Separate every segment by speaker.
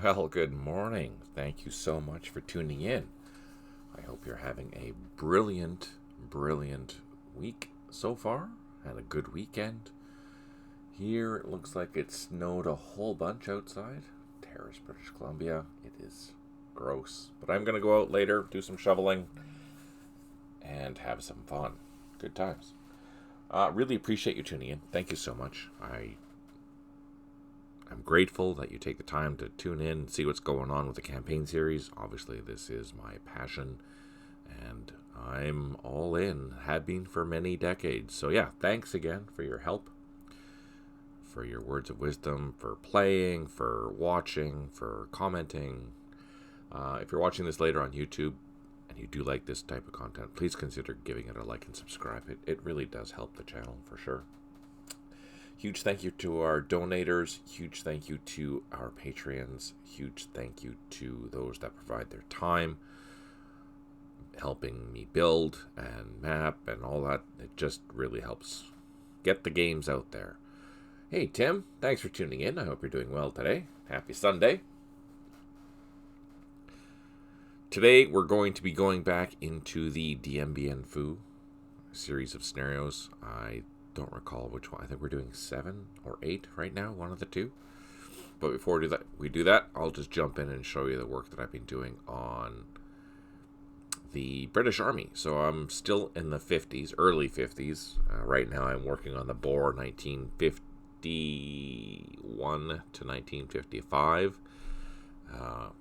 Speaker 1: Well, good morning. Thank you so much for tuning in. I hope you're having a brilliant week so far. Had a good weekend. Here it looks like it snowed a whole bunch outside. Terrace, British Columbia. It is gross. But I'm going to go out later, do some shoveling, and have some fun. Good times. Really appreciate you tuning in. Thank you so much. I'm grateful that you take the time to tune in and see what's going on with the campaign series. Obviously, this is my passion, and I'm all in. Have been for many decades. So yeah, thanks again for your help, for your words of wisdom, for playing, for watching, for commenting. If you're watching this later on YouTube and you do like this type of content, please consider giving it a like and subscribe. It really does help the channel for sure. Huge thank you to our donators. Huge thank you to our Patreons. Huge thank you to those that provide their time, helping me build and map and all that. It just really helps get the games out there. Hey, Tim, thanks for tuning in. I hope you're doing well today. Happy Sunday. Today, we're going to be going back into the Dien series of scenarios. I don't recall which one. I think we're doing 7 or 8 right now, one of the two. But before we do that, I'll just jump in and show you the work that I've been doing on the British Army. So I'm still in the 50s, early 50s. Right now I'm working on the Boer 1951 to 1955.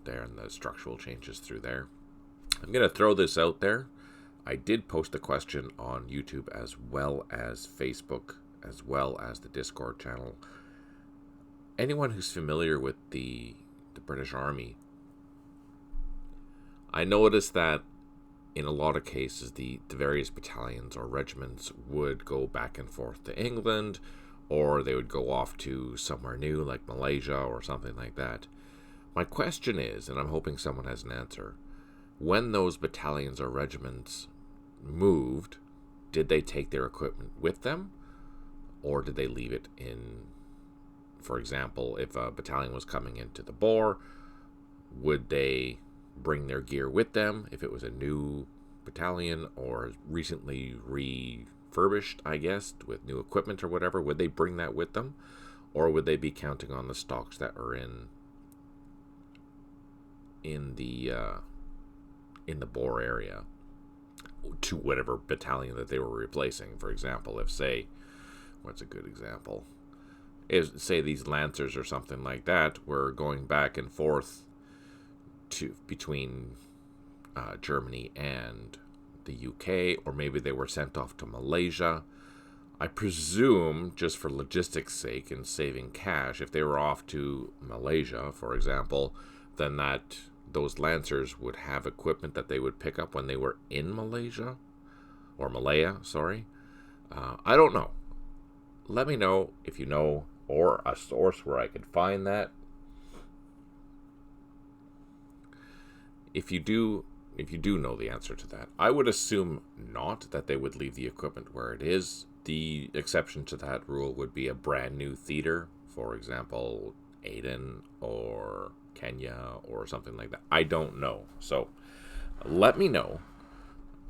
Speaker 1: There, and the structural changes through there. I'm going to throw this out there. I did post a question on YouTube as well as Facebook, as well as the Discord channel. Anyone who's familiar with the British Army, I noticed that in a lot of cases, the various battalions or regiments would go back and forth to England, or they would go off to somewhere new like Malaysia or something like that. My question is, and I'm hoping someone has an answer, when those battalions or regiments moved, did they take their equipment with them, or did they leave it in? For example, if a battalion was coming into the Boer, would they bring their gear with them if it was a new battalion or recently refurbished, I guess, with new equipment or whatever? Would they bring that with them, or would they be counting on the stocks that are in the Boer area to whatever battalion that they were replacing? For example, if, say, what's a good example? Is, say, these Lancers or something like that were going back and forth between Germany and the UK, or maybe they were sent off to Malaysia. I presume, just for logistics' sake and saving cash, if they were off to Malaysia, for example, then those Lancers would have equipment that they would pick up when they were in Malaysia, or Malaya, sorry. I don't know. Let me know if you know, or a source where I could find that. If you do know the answer to that, I would assume not, that they would leave the equipment where it is. The exception to that rule would be a brand new theater, for example, Aden or Kenya or something like that. I don't know. So let me know.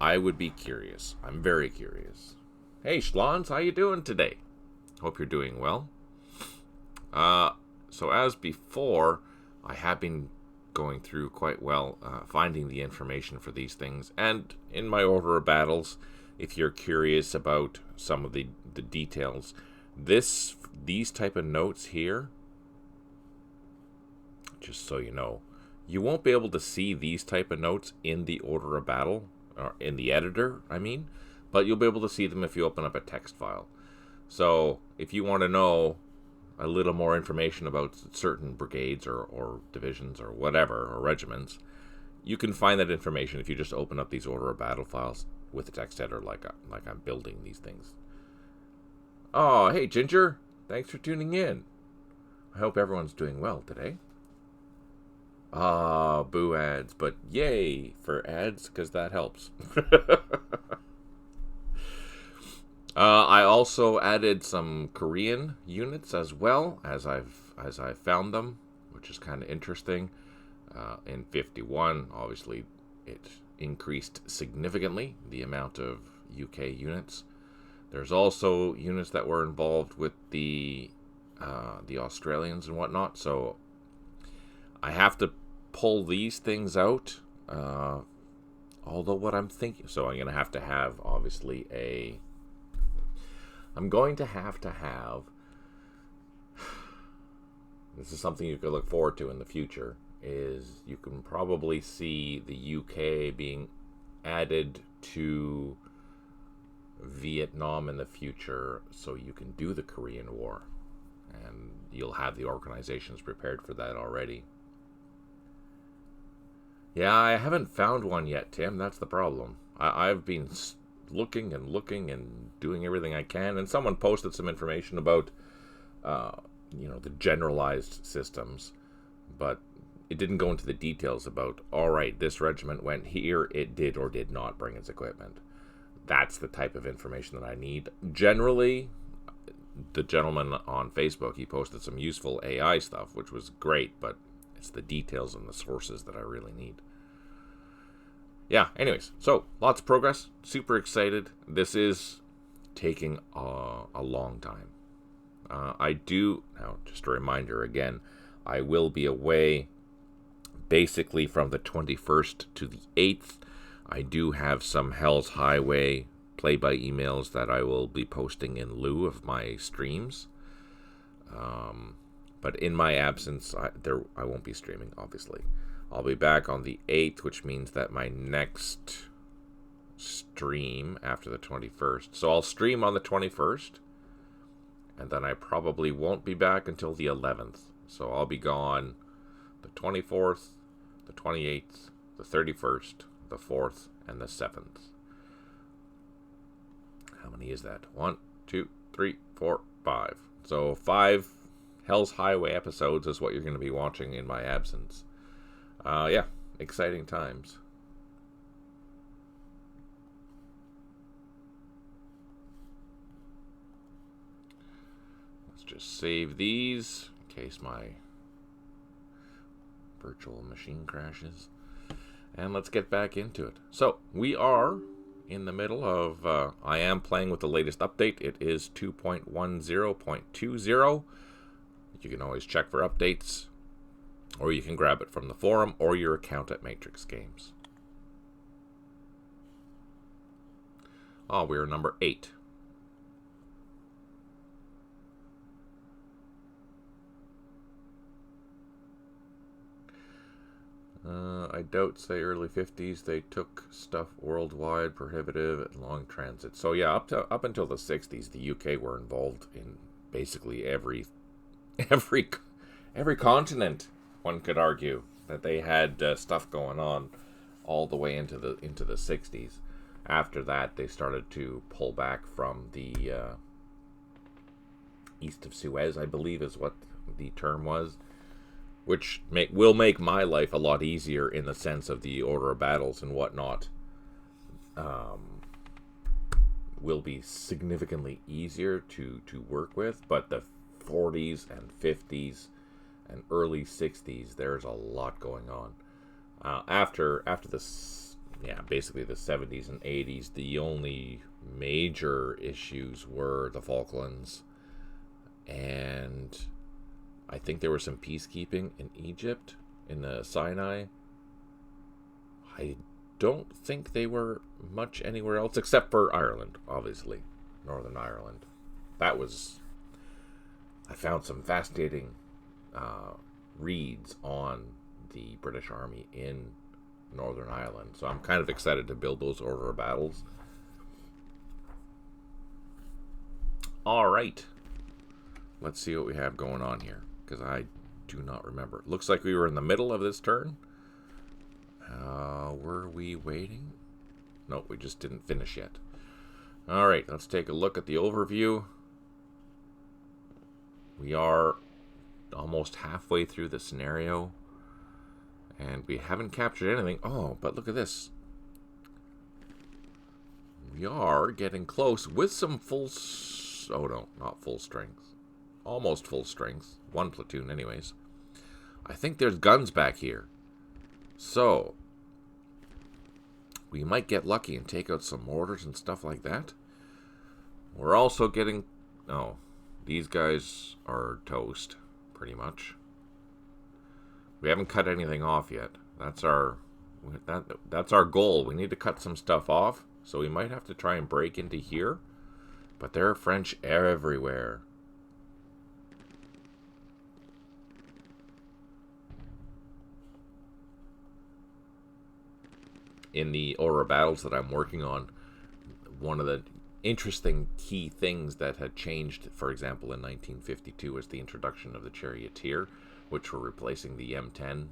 Speaker 1: I would be curious. I'm very curious. Hey, Schlons, how you doing today? Hope you're doing well. So as before, I have been going through quite well, finding the information for these things. And in my order of battles, if you're curious about some of the details, these type of notes here, just so you know, you won't be able to see these type of notes in the order of battle, or in the editor, I mean, but you'll be able to see them if you open up a text file. So if you want to know a little more information about certain brigades or divisions or whatever, or regiments, you can find that information if you just open up these order of battle files with the text editor, like I'm building these things. Oh, hey, Ginger. Thanks for tuning in. I hope everyone's doing well today. Boo ads, but yay for ads, because that helps. I also added some Korean units as well, as I've found them, which is kind of interesting. In 51, obviously, it increased significantly, the amount of UK units. There's also units that were involved with the Australians and whatnot, so I have to pull these things out. Although what I'm thinking, so I'm going to have obviously I'm going to have, this is something you could look forward to in the future, is you can probably see the UK being added to Vietnam in the future so you can do the Korean War. And you'll have the organizations prepared for that already. Yeah, I haven't found one yet, Tim. That's the problem. I've been looking and doing everything I can. And someone posted some information about, the generalized systems. But it didn't go into the details about, all right, this regiment went here. It did or did not bring its equipment. That's the type of information that I need. Generally, the gentleman on Facebook, he posted some useful AI stuff, which was great, but it's the details and the sources that I really need. Yeah, anyways, so lots of progress. Super excited. This is taking a long time. Now just a reminder again, I will be away basically from the 21st to the 8th. I do have some Hell's Highway play-by emails that I will be posting in lieu of my streams. But in my absence, I won't be streaming, obviously. I'll be back on the 8th, which means that my next stream after the 21st. So I'll stream on the 21st, and then I probably won't be back until the 11th. So I'll be gone the 24th, the 28th, the 31st, the 4th, and the 7th. How many is that? 1, 2, 3, 4, 5. So 5 Hell's Highway episodes is what you're going to be watching in my absence. Yeah, exciting times. Let's just save these in case my virtual machine crashes. And let's get back into it. So, we are in the middle of, I am playing with the latest update. It is 2.10.20. You can always check for updates, or you can grab it from the forum or your account at Matrix Games. Oh, we're number 8. I doubt, say, early 50s, they took stuff worldwide, prohibitive, and long transit. So yeah, up until the 60s, the UK were involved in basically every continent. One could argue that they had stuff going on all the way into the 60s. After that, they started to pull back from the east of Suez, I believe is what the term was, which will make my life a lot easier in the sense of the order of battles and whatnot. Will be significantly easier to work with, but the 40s and 50s and early 60s, there's a lot going on. After this, basically the 70s and 80s, the only major issues were the Falklands, and I think there was some peacekeeping in Egypt, in the Sinai. I don't think they were much anywhere else, except for Ireland, obviously. Northern Ireland. I found some fascinating reads on the British Army in Northern Ireland. So I'm kind of excited to build those order of battles. Alright. Let's see what we have going on here, because I do not remember. Looks like we were in the middle of this turn. Were we waiting? No, we just didn't finish yet. Alright, let's take a look at the overview. We are almost halfway through the scenario, and we haven't captured anything. Oh, but look at this. We are getting close with some oh no, not full strength. Almost full strength. 1 platoon anyways. I think there's guns back here. So, we might get lucky and take out some mortars and stuff like that. We're also getting... Oh, these guys are toast, pretty much. We haven't cut anything off yet. That's our goal. We need to cut some stuff off, so we might have to try and break into here. But there are French everywhere. In the Aura battles that I'm working on, one of the interesting key things that had changed, for example, in 1952 was the introduction of the Charioteer, which were replacing the M10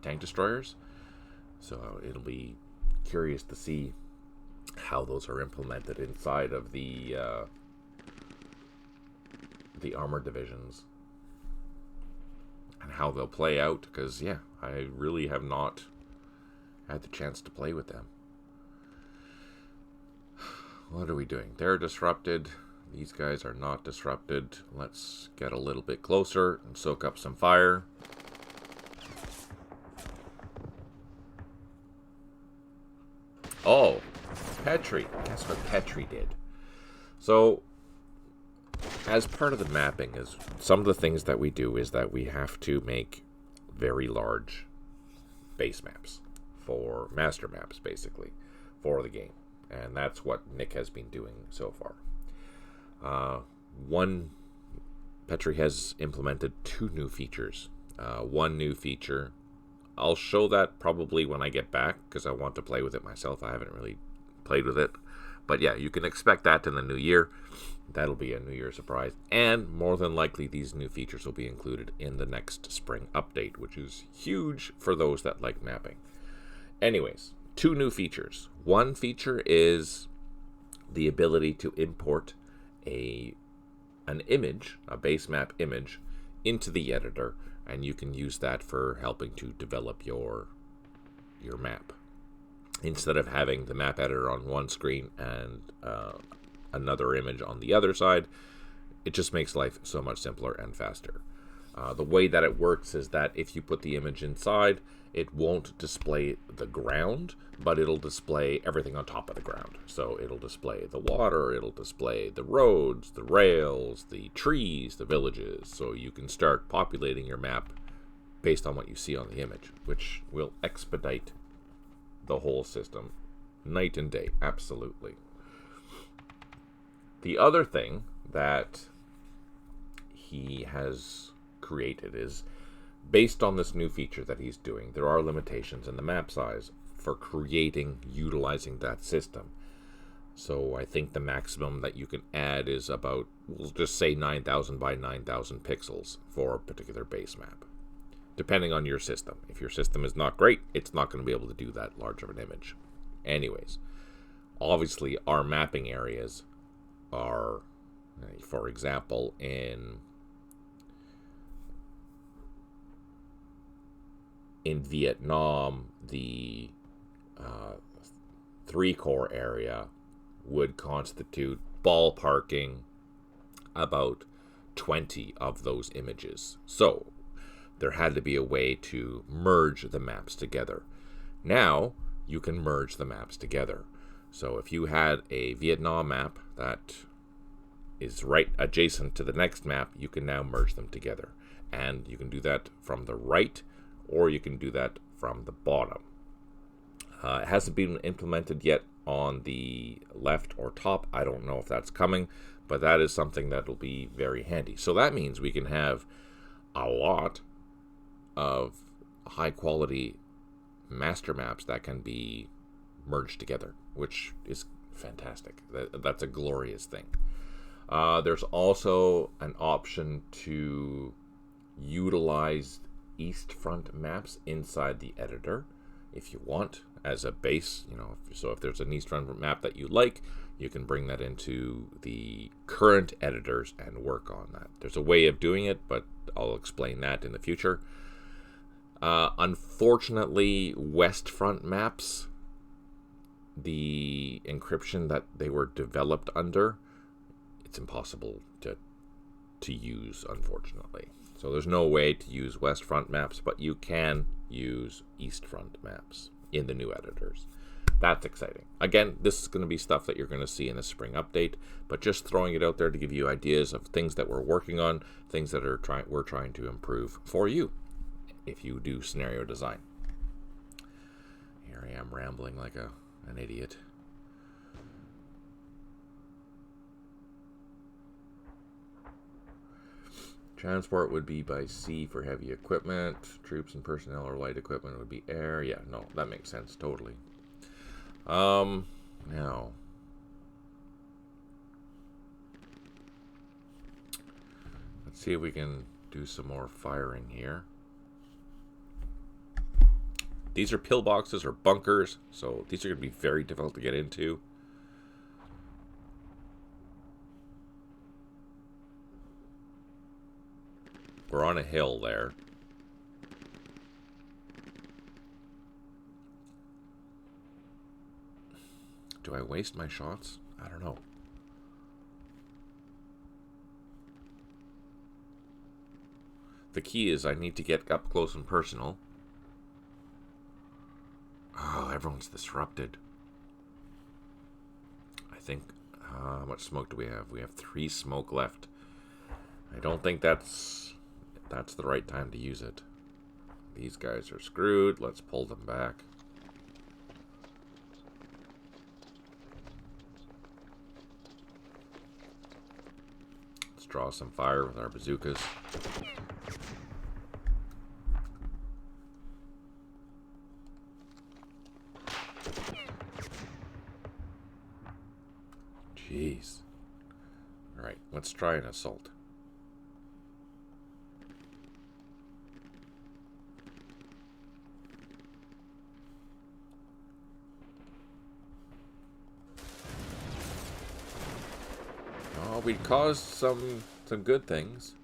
Speaker 1: tank destroyers. So it'll be curious to see how those are implemented inside of the armored divisions and how they'll play out, because yeah, I really have not had the chance to play with them. What are we doing? They're disrupted. These guys are not disrupted. Let's get a little bit closer and soak up some fire. Oh, Petri. Guess what Petri did? So, as part of the mapping, is some of the things that we do is that we have to make very large base maps. For master maps, basically, for the game. And that's what Nick has been doing so far. Petri has implemented 2 new features. One new feature, I'll show that probably when I get back, because I want to play with it myself. I haven't really played with it. But yeah, you can expect that in the new year. That'll be a New Year surprise. And more than likely, these new features will be included in the next spring update, which is huge for those that like mapping. Anyways, 2 new features. One feature is the ability to import an image, a base map image, into the editor, and you can use that for helping to develop your map. Instead of having the map editor on one screen and another image on the other side, it just makes life so much simpler and faster. The way that it works is that if you put the image inside, it won't display the ground, but it'll display everything on top of the ground. So it'll display the water, it'll display the roads, the rails, the trees, the villages. So you can start populating your map based on what you see on the image, which will expedite the whole system night and day, absolutely. The other thing that he has created is, based on this new feature that he's doing, there are limitations in the map size for utilizing that system. So I think the maximum that you can add is about, we'll just say 9,000 by 9,000 pixels for a particular base map, depending on your system. If your system is not great, it's not going to be able to do that large of an image. Anyways, obviously our mapping areas are, for example, in Vietnam, the 3-core area would constitute ballparking about 20 of those images. So there had to be a way to merge the maps together. Now you can merge the maps together. So if you had a Vietnam map that is right adjacent to the next map, you can now merge them together. And you can do that from the right, or you can do that from the bottom. It hasn't been implemented yet on the left or top. I don't know if that's coming, but that is something that will be very handy. So that means we can have a lot of high quality master maps that can be merged together, which is fantastic. That's a glorious thing. There's also an option to utilize east front maps inside the editor if you want, as a base. So if there's an east front map that you like, you can bring that into the current editors and work on that. There's a way of doing it, but I'll explain that in the future. Unfortunately, west front maps, the encryption that they were developed under, it's impossible to use, unfortunately. So there's no way to use west front maps, but you can use east front maps in the new editors. That's exciting. Again, this is going to be stuff that you're going to see in the spring update, but just throwing it out there to give you ideas of things that we're working on, things that we're trying to improve for you if you do scenario design. Here I am rambling like an idiot. Transport would be by sea for heavy equipment. Troops and personnel or light equipment would be air. Yeah, no, that makes sense totally. Now, let's see if we can do some more firing here. These are pillboxes or bunkers, so these are going to be very difficult to get into. We're on a hill there. Do I waste my shots? I don't know. The key is I need to get up close and personal. Oh, everyone's disrupted. I think, how much smoke do we have? We have 3 smoke left. I don't think that's the right time to use it. These guys are screwed. Let's pull them back. Let's draw some fire with our bazookas. Jeez. Alright, let's try an assault. Oh, we caused some good things.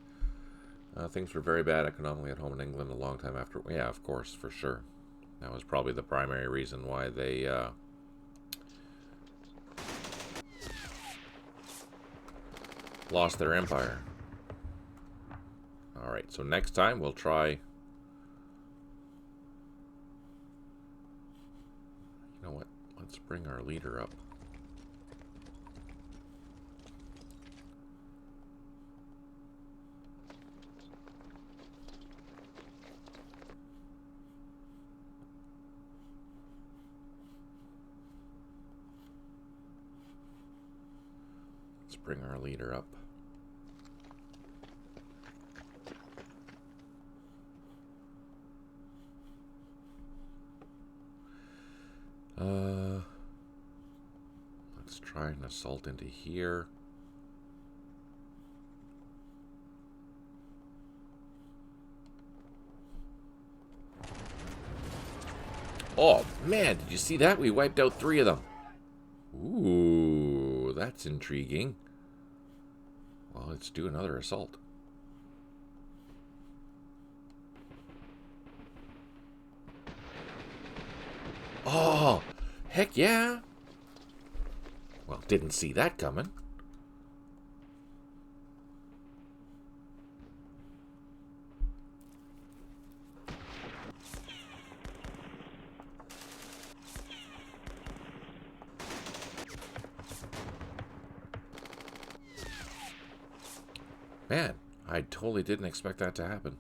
Speaker 1: Things were very bad economically at home in England a long time after. Yeah, of course, for sure. That was probably the primary reason why they lost their empire. Alright, so next time we'll try... You know what? Let's bring our leader up. Let's bring our leader up. Let's try an assault into here. Oh, man, did you see that? We wiped out 3 of them. Ooh, that's intriguing. Well, let's do another assault. Oh, heck yeah. Well, didn't see that coming. Man, I totally didn't expect that to happen.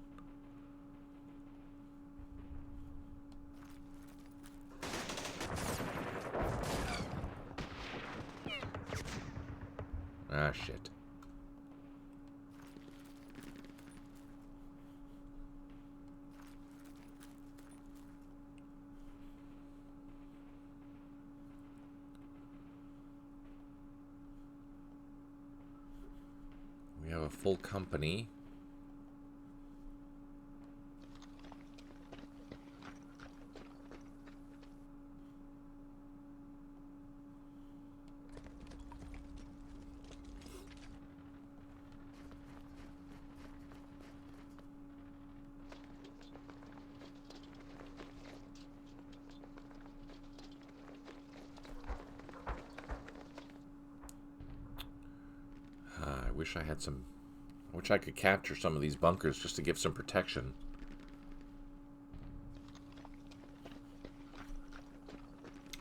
Speaker 1: Ah, shit. We have a full company. I wish I had some... Wish I could capture some of these bunkers just to give some protection.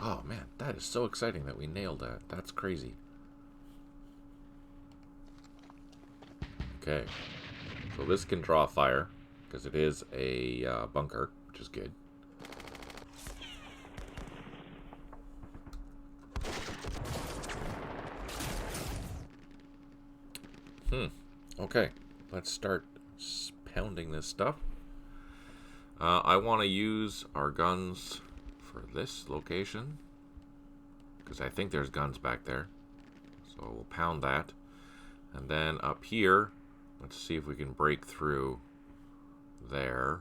Speaker 1: Oh man, that is so exciting that we nailed that. That's crazy. Okay, so this can draw fire because it is a bunker, which is good. Okay, let's start pounding this stuff. I want to use our guns for this location because I think there's guns back there. So we'll pound that. And then up here, let's see if we can break through there.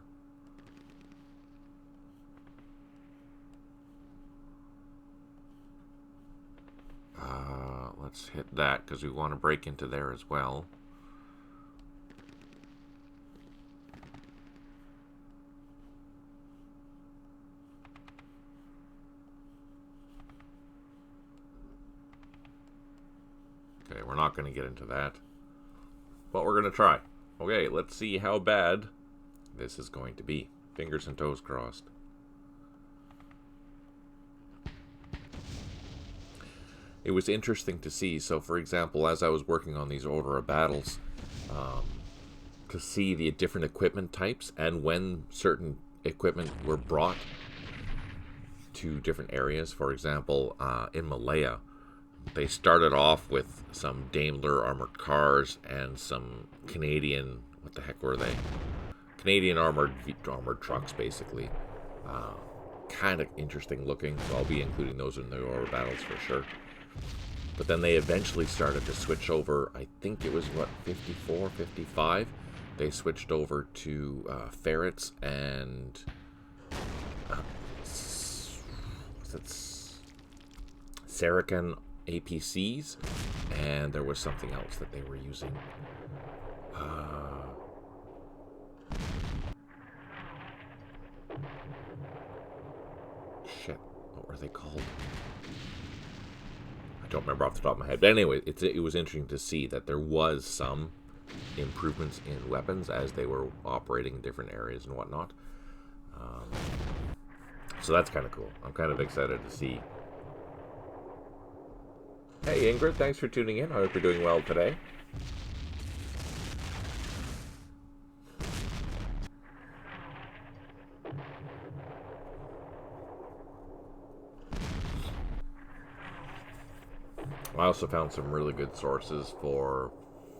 Speaker 1: Let's hit that because we want to break into there as well. Okay, we're not going to get into that, but we're going to try. Okay, let's see how bad this is going to be. Fingers and toes crossed. It was interesting to see. So, for example, as I was working on these order of battles, to see the different equipment types and when certain equipment were brought to different areas. For example, in Malaya, they started off with some Daimler armored cars and some Canadian, what the heck were they? Canadian armored trucks, basically. Kind of interesting looking, so I'll be including those in the order battles for sure. But then they eventually started to switch over, I think it was, what, 54, 55? They switched over to ferrets and... Saracen APCs, and there was something else that they were using. Shit, what were they called? I don't remember off the top of my head. But anyway, it was interesting to see that there was some improvements in weapons as they were operating in different areas and whatnot. So that's kind of cool. I'm kind of excited to see. Hey Ingrid, thanks for tuning in. I hope you're doing well today. I also found some really good sources for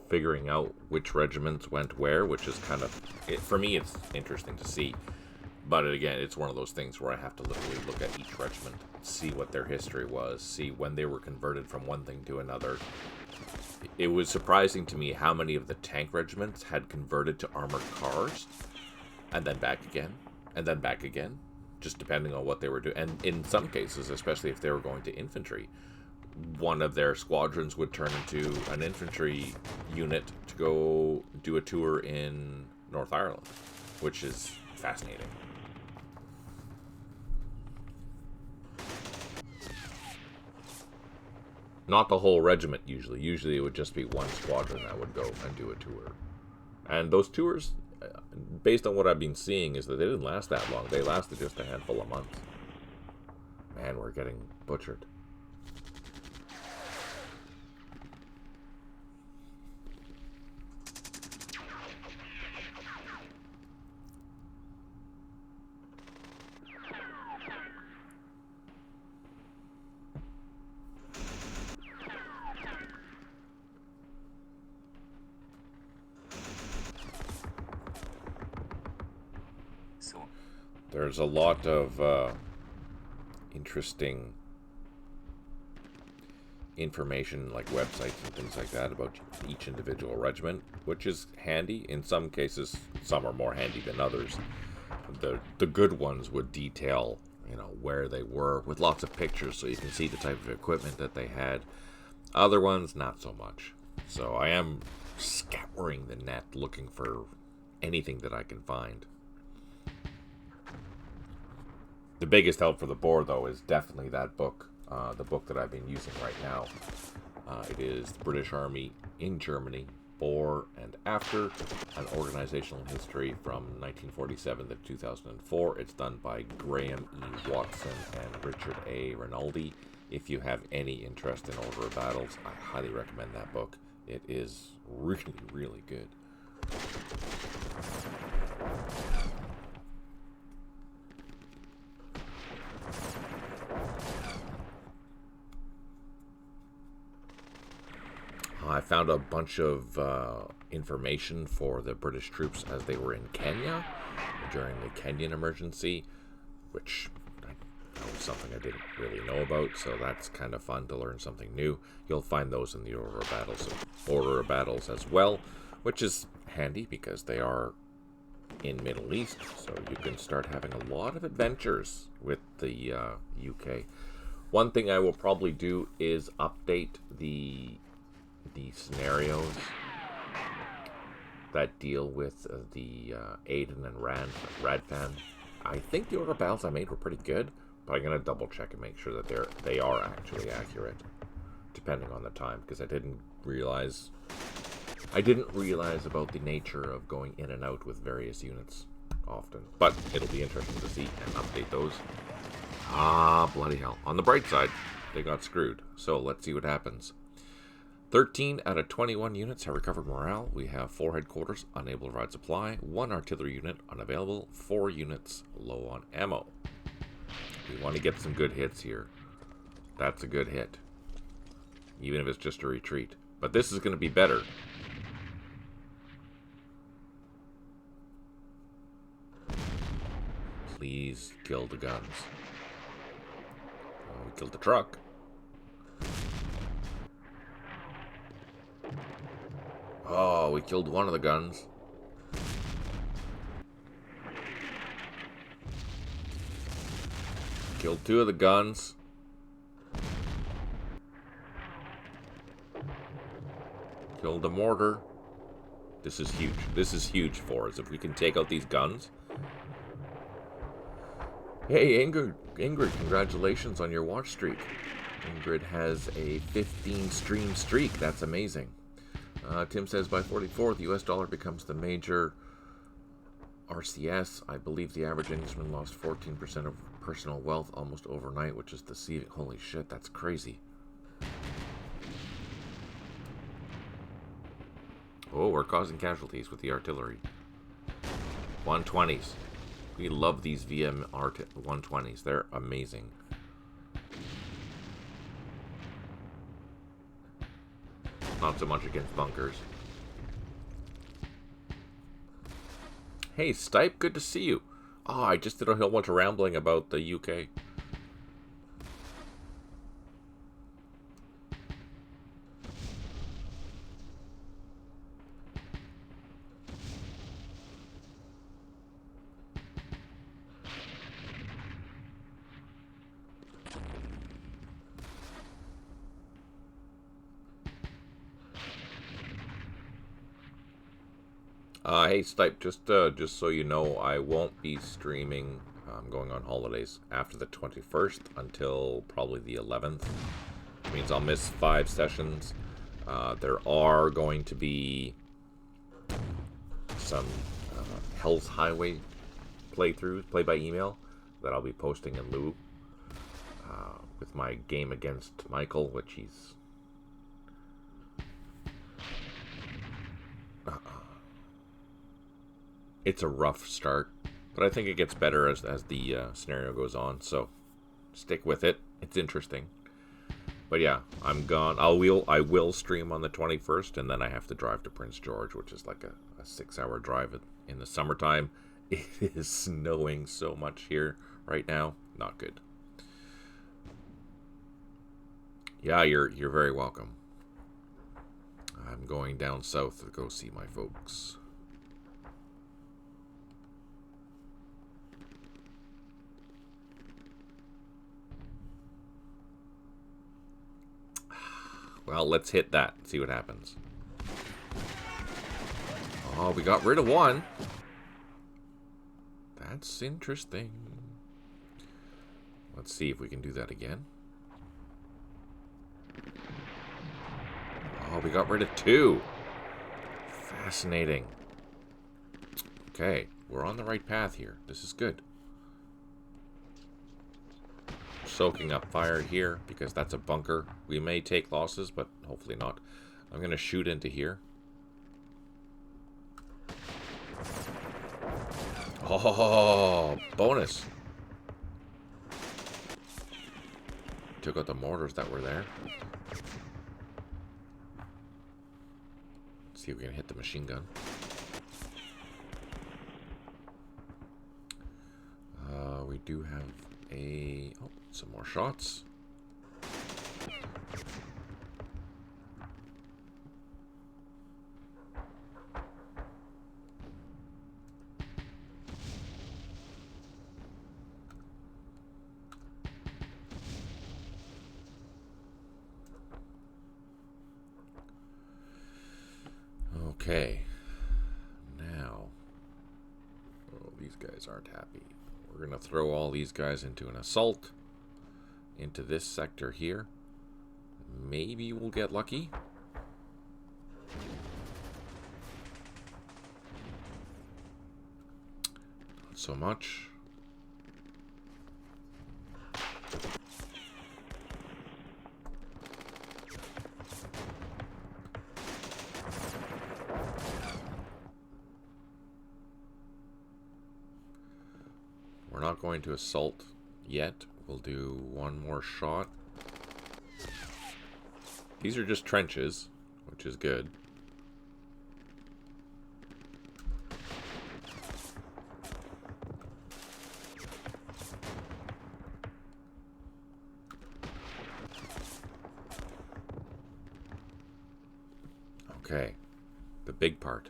Speaker 1: figuring out which regiments went where, which is kind of, for me, it's interesting to see. But again, it's one of those things where I have to literally look at each regiment, see what their history was, see when they were converted from one thing to another. It was surprising to me how many of the tank regiments had converted to armored cars, and then back again, and then back again, just depending on what they were doing. And in some cases, especially if they were going to infantry, one of their squadrons would turn into an infantry unit to go do a tour in North Ireland, which is fascinating. Not the whole regiment, usually. Usually it would just be one squadron that would go and do a tour. And those tours, based on what I've been seeing, is that they didn't last that long. They lasted just a handful of months. Man, we're getting butchered. There's a lot of interesting information, like websites and things like that, about each individual regiment, which is handy. In some cases, some are more handy than others. The good ones would detail, where they were with lots of pictures, so you can see the type of equipment that they had. Other ones, not so much. So I am scouring the net looking for anything that I can find. The biggest help for the board, though, is definitely that book, the book that I've been using right now. It is the British Army in Germany, before and after, an organizational history from 1947 to 2004. It's done by Graham E. Watson and Richard A. Rinaldi. If you have any interest in Order of Battles, I highly recommend that book. It is really, really good. I found a bunch of information for the British troops as they were in Kenya during the Kenyan emergency, which was something I didn't really know about, so that's kind of fun to learn something new. You'll find those in the Order of Battles as well, which is handy because they are in Middle East, so you can start having a lot of adventures with the UK. One thing I will probably do is update the scenarios that deal with the Aiden and Radfan. I think the Order of Battles I made were pretty good, but I'm going to double check and make sure that they are actually accurate, depending on the time, because I didn't realize about the nature of going in and out with various units often. But it'll be interesting to see and update those. Ah, bloody hell. On the bright side, they got screwed. So let's see what happens. 13 out of 21 units have recovered morale. We have 4 headquarters unable to provide supply, 1 artillery unit unavailable, 4 units low on ammo. We want to get some good hits here. That's a good hit, even if it's just a retreat. But this is going to be better. Please kill the guns. Oh, we killed the truck. Oh, we killed one of the guns. Killed 2 of the guns. Killed the mortar. This is huge. This is huge for us. If we can take out these guns. Hey, Ingrid, congratulations on your watch streak. Ingrid has a 15 stream streak. That's amazing. Tim says, by 44, the US dollar becomes the major RCS. I believe the average Englishman lost 14% of personal wealth almost overnight, which is deceiving. Holy shit, that's crazy. Oh, we're causing casualties with the artillery. 120s. We love these VM 120s. They're amazing. Not so much against bunkers. Hey, Stipe, good to see you. Oh, I just did a whole bunch of rambling about the UK. Hey, Stipe, just so you know, I won't be streaming. I'm going on holidays after the 21st until probably the 11th. Which means I'll miss 5 sessions. There are going to be some Hell's Highway playthroughs, play by email, that I'll be posting in lieu. With my game against Michael, which he's... It's a rough start, but I think it gets better as the scenario goes on, so stick with it. It's interesting. But yeah, I'm gone. I will stream on the 21st, and then I have to drive to Prince George, which is like a 6-hour drive in the summertime. It is snowing so much here right now. Not good. Yeah, you're very welcome. I'm going down south to go see my folks. Well, let's hit that. See what happens. Oh, we got rid of one. That's interesting. Let's see if we can do that again. Oh, we got rid of 2. Fascinating. Okay, we're on the right path here. This is good. Soaking up fire here because that's a bunker. We may take losses, but hopefully not. I'm going to shoot into here. Oh, bonus. Took out the mortars that were there. See if we can hit the machine gun. We do have some more shots. Okay. Now, these guys aren't happy. We're going to throw all these guys into an assault into this sector here. Maybe we'll get lucky. Not so much. We're not going to assault yet. We'll do one more shot. These are just trenches, which is good. Okay, the big part.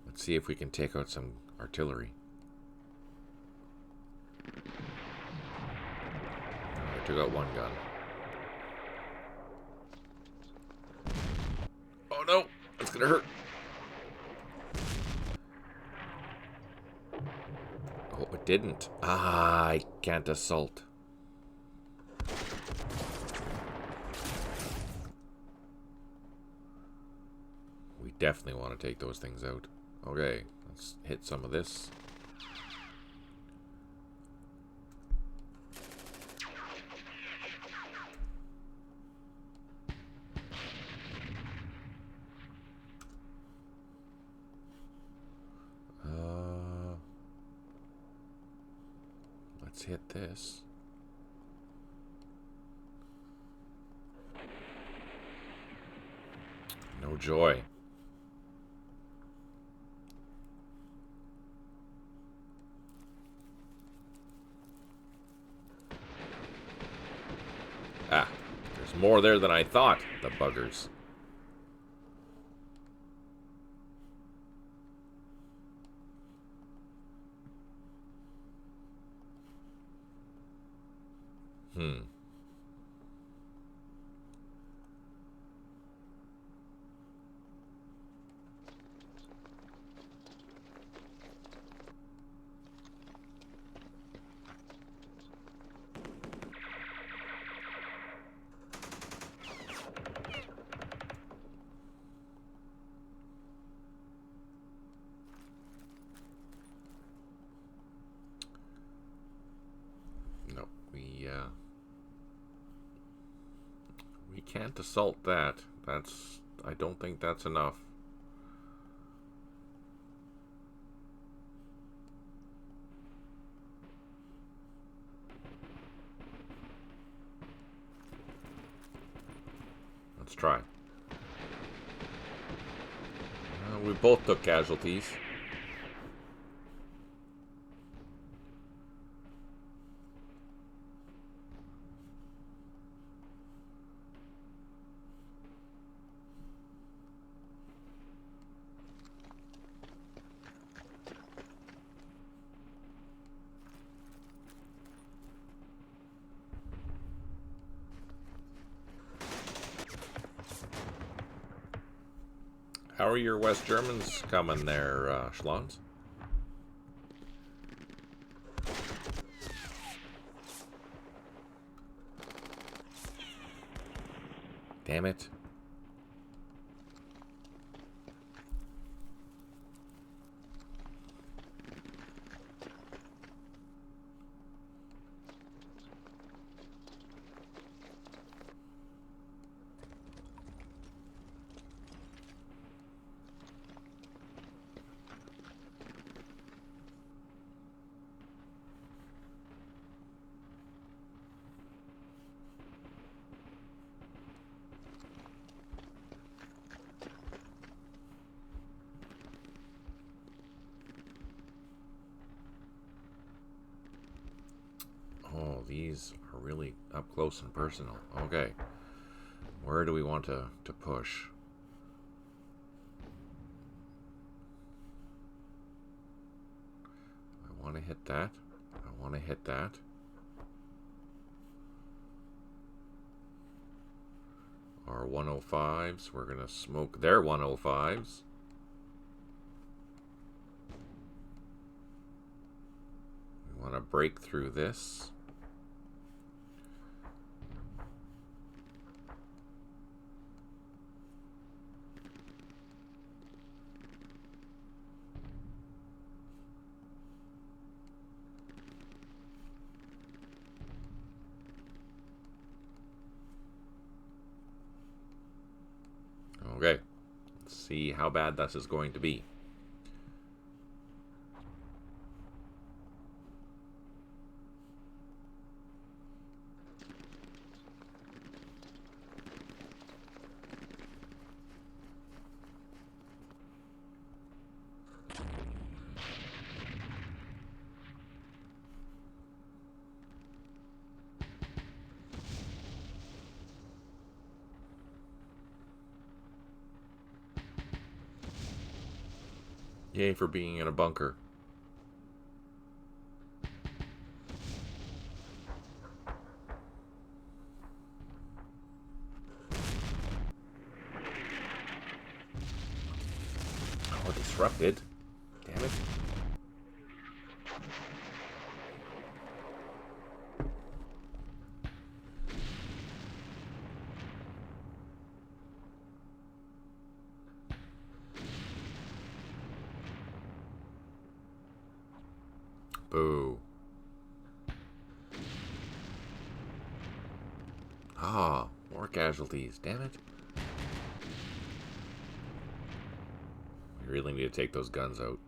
Speaker 1: Let's see if we can take out some artillery. I took out one gun. Oh no, that's gonna hurt. Oh, it didn't. Ah, I can't assault. We definitely want to take those things out. Okay, let's hit some of this. Let's hit this. No joy. Ah, there's more there than I thought, the buggers. No, we can't assault that. I don't think that's enough. Let's try. We both took casualties. How are your West Germans coming there, Schlons? Damn it. these are really up close and personal. Okay. Where do we want to push? I want to hit that. I want to hit that. Our 105s. We're going to smoke their 105s. We want to break through this. Okay, let's see how bad this is going to be. Yay for being in a bunker. Oh, disrupted. Damn it. Boo. Ah, more casualties. Damn it. We really need to take those guns out.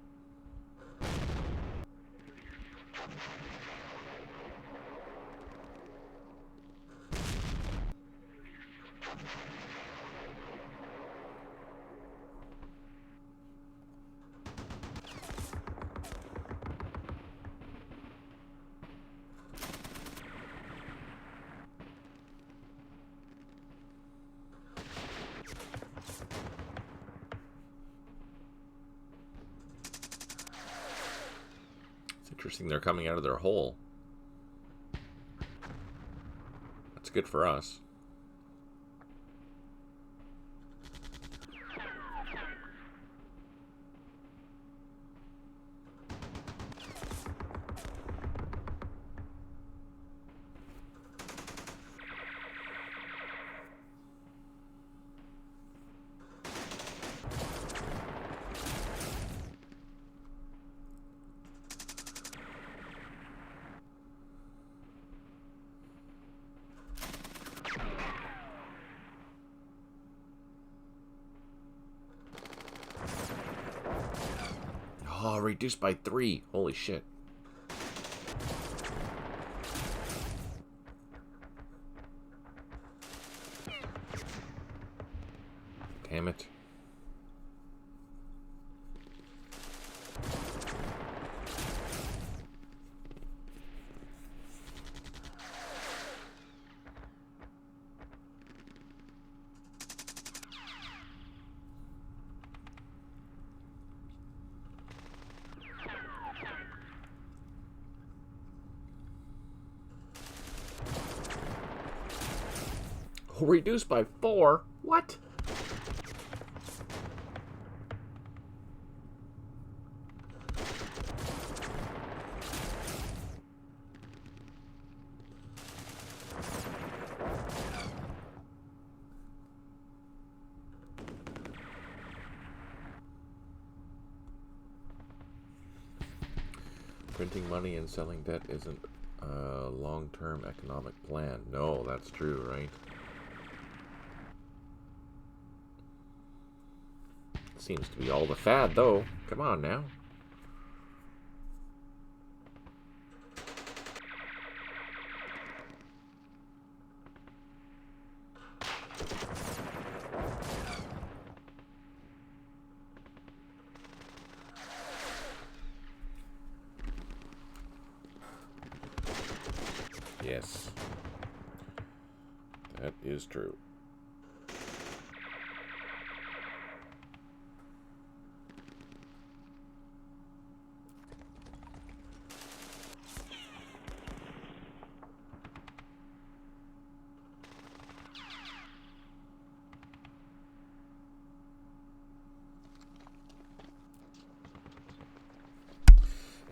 Speaker 1: Interesting, they're coming out of their hole. That's good for us. Oh, reduced by 3. Holy shit. Damn it. Reduced by 4? What? Printing money and selling debt isn't a long-term economic plan. No, that's true, right? Seems to be all the fad, though. Come on now. Yeah, is true.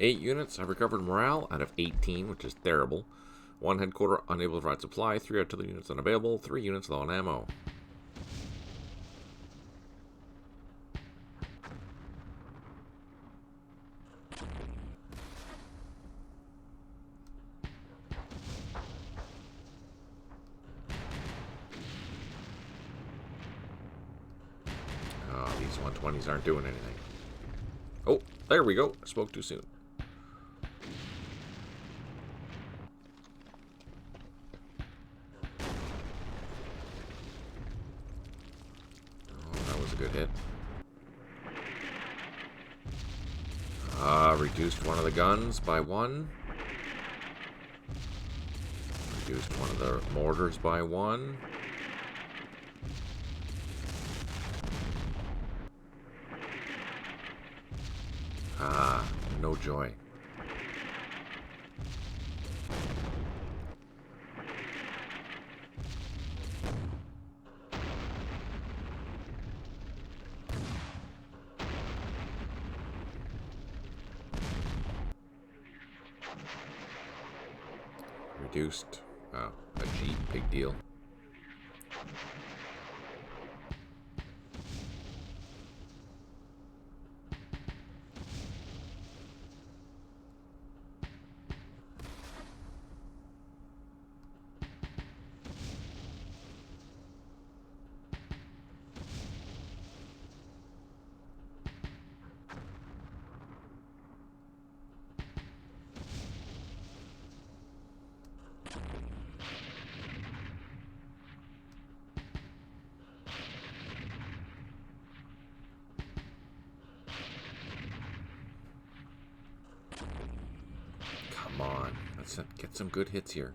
Speaker 1: Eight units have recovered morale out of 18, which is terrible. One headquarter unable to provide supply. 3 artillery units unavailable. 3 units low on ammo. Oh, these 120s aren't doing anything. Oh, there we go. I spoke too soon. Good hit. Reduced one of the guns by 1. Reduced one of the mortars by 1. No joy. Reduced. Oh, a Jeep, big deal. Come on, let's get some good hits here.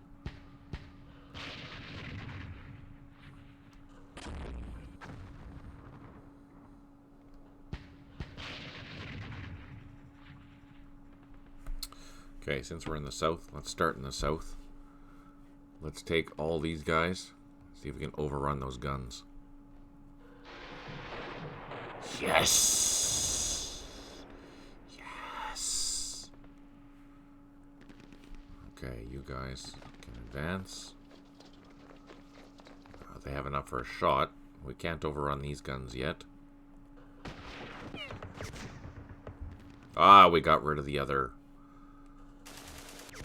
Speaker 1: Okay, since we're in the south, let's start in the south. Let's take all these guys. See if we can overrun those guns. Yes! Yes! Okay, you guys can advance. They have enough for a shot. We can't overrun these guns yet. Ah, we got rid of the other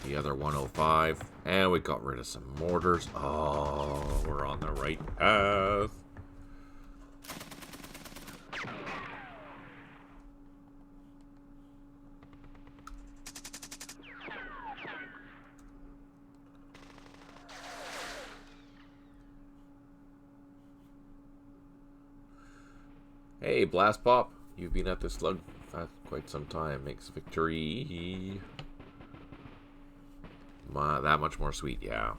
Speaker 1: 105. And we got rid of some mortars. Oh, we're on the right path. Hey, Blast Pop. You've been at this slug for quite some time. Makes victory that much more sweet, yeah.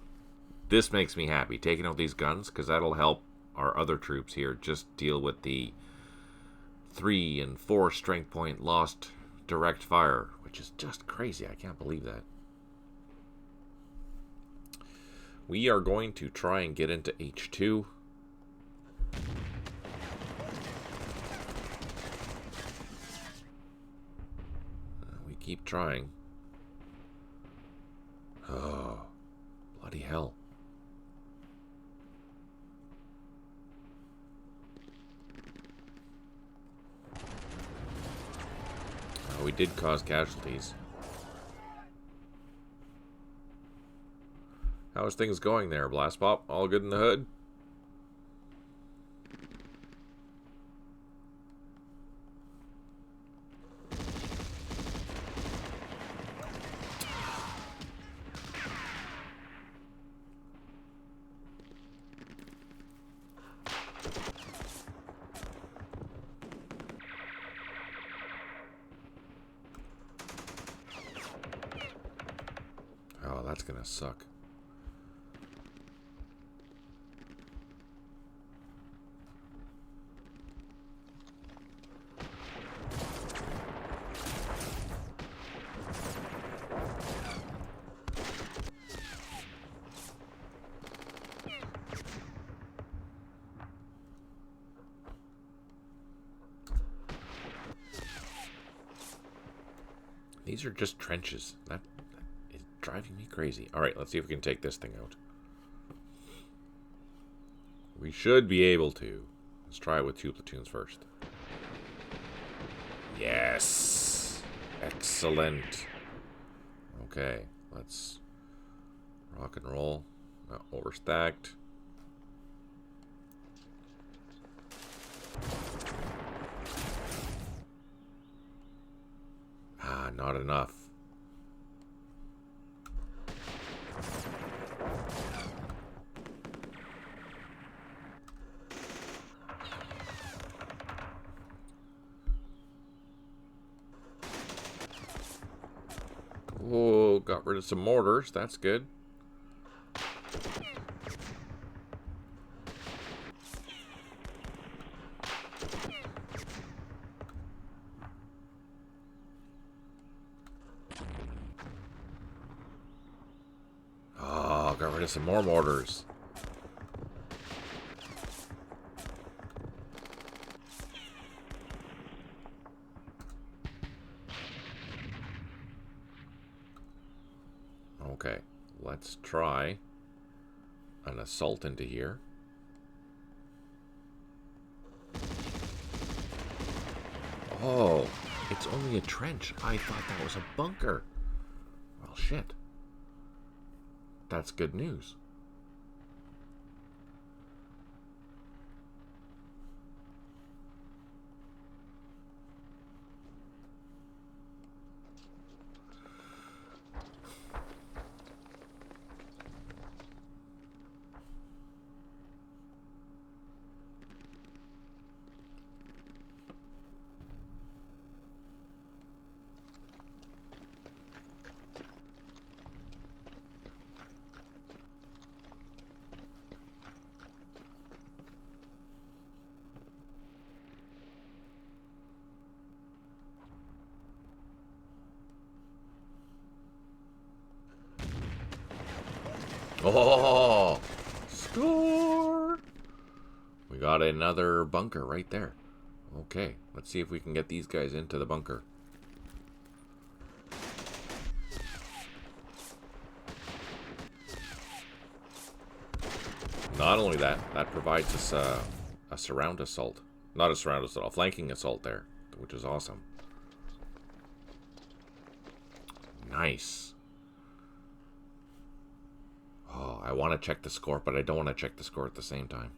Speaker 1: This makes me happy, taking out these guns, because that'll help our other troops here just deal with the 3 and 4 strength point lost direct fire, which is just crazy. I can't believe that. We are going to try and get into H2. We keep trying. Oh, bloody hell. We did cause casualties. How's things going there, Blast Pop? All good in the hood? Oh, that's gonna suck. These are just trenches. That is driving me crazy. Alright, let's see if we can take this thing out. We should be able to. Let's try it with 2 platoons first. Yes! Excellent. Okay, let's rock and roll. Not overstacked. Ah, not enough. Oh, got rid of some mortars. That's good. Oh, got rid of some more mortars. Okay, let's try an assault into here. Oh, it's only a trench. I thought that was a bunker. Well, shit. That's good news. Oh, score! We got another bunker right there. Okay, let's see if we can get these guys into the bunker. Not only that, that provides us a surround assault. Not a surround assault, a flanking assault there, which is awesome. Nice. Oh, I want to check the score, but I don't want to check the score at the same time.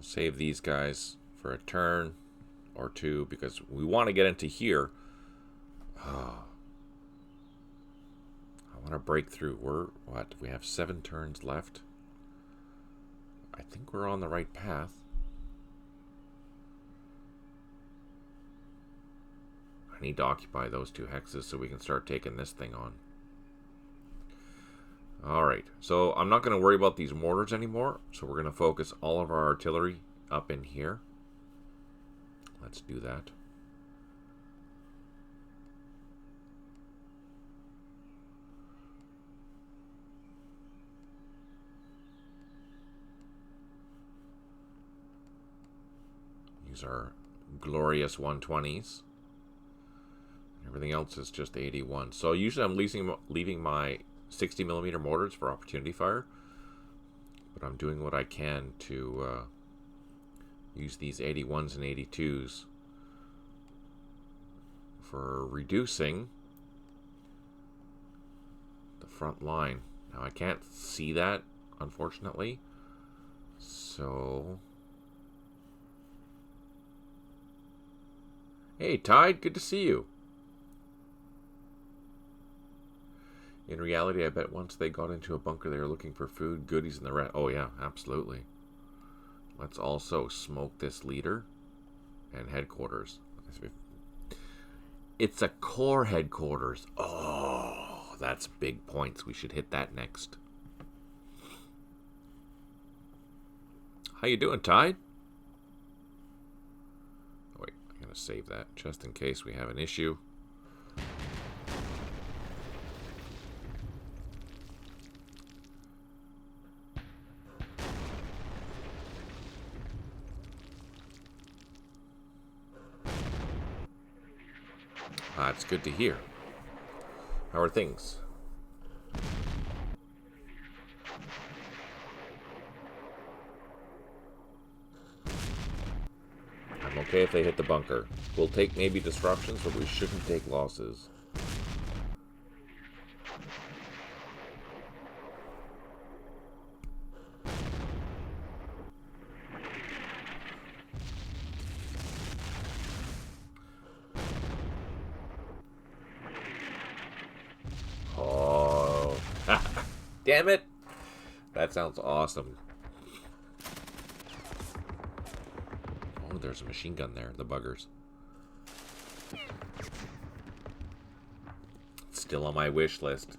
Speaker 1: Save these guys for a turn or two because we want to get into here. Oh, I want to break through. We're what? We have 7 turns left. I think we're on the right path. I need to occupy those 2 hexes so we can start taking this thing on. Alright, so I'm not going to worry about these mortars anymore. So we're going to focus all of our artillery up in here. Let's do that. These are glorious 120s. Everything else is just 81. So usually I'm leaving my 60mm mortars for opportunity fire, but I'm doing what I can to use these 81s and 82s for reducing the front line. Now I can't see that, unfortunately, so hey Tide, good to see you. In reality, I bet once they got into a bunker, they were looking for food, goodies, and the rest. Oh, yeah, absolutely. Let's also smoke this leader and headquarters. It's a core headquarters. Oh, that's big points. We should hit that next. How you doing, Tide? Oh, wait, I'm going to save that just in case we have an issue. It's good to hear. How are things? I'm okay if they hit the bunker. We'll take maybe disruptions, but we shouldn't take losses. Oh, damn it! That sounds awesome. Oh, there's a machine gun there, the buggers. Still on my wish list.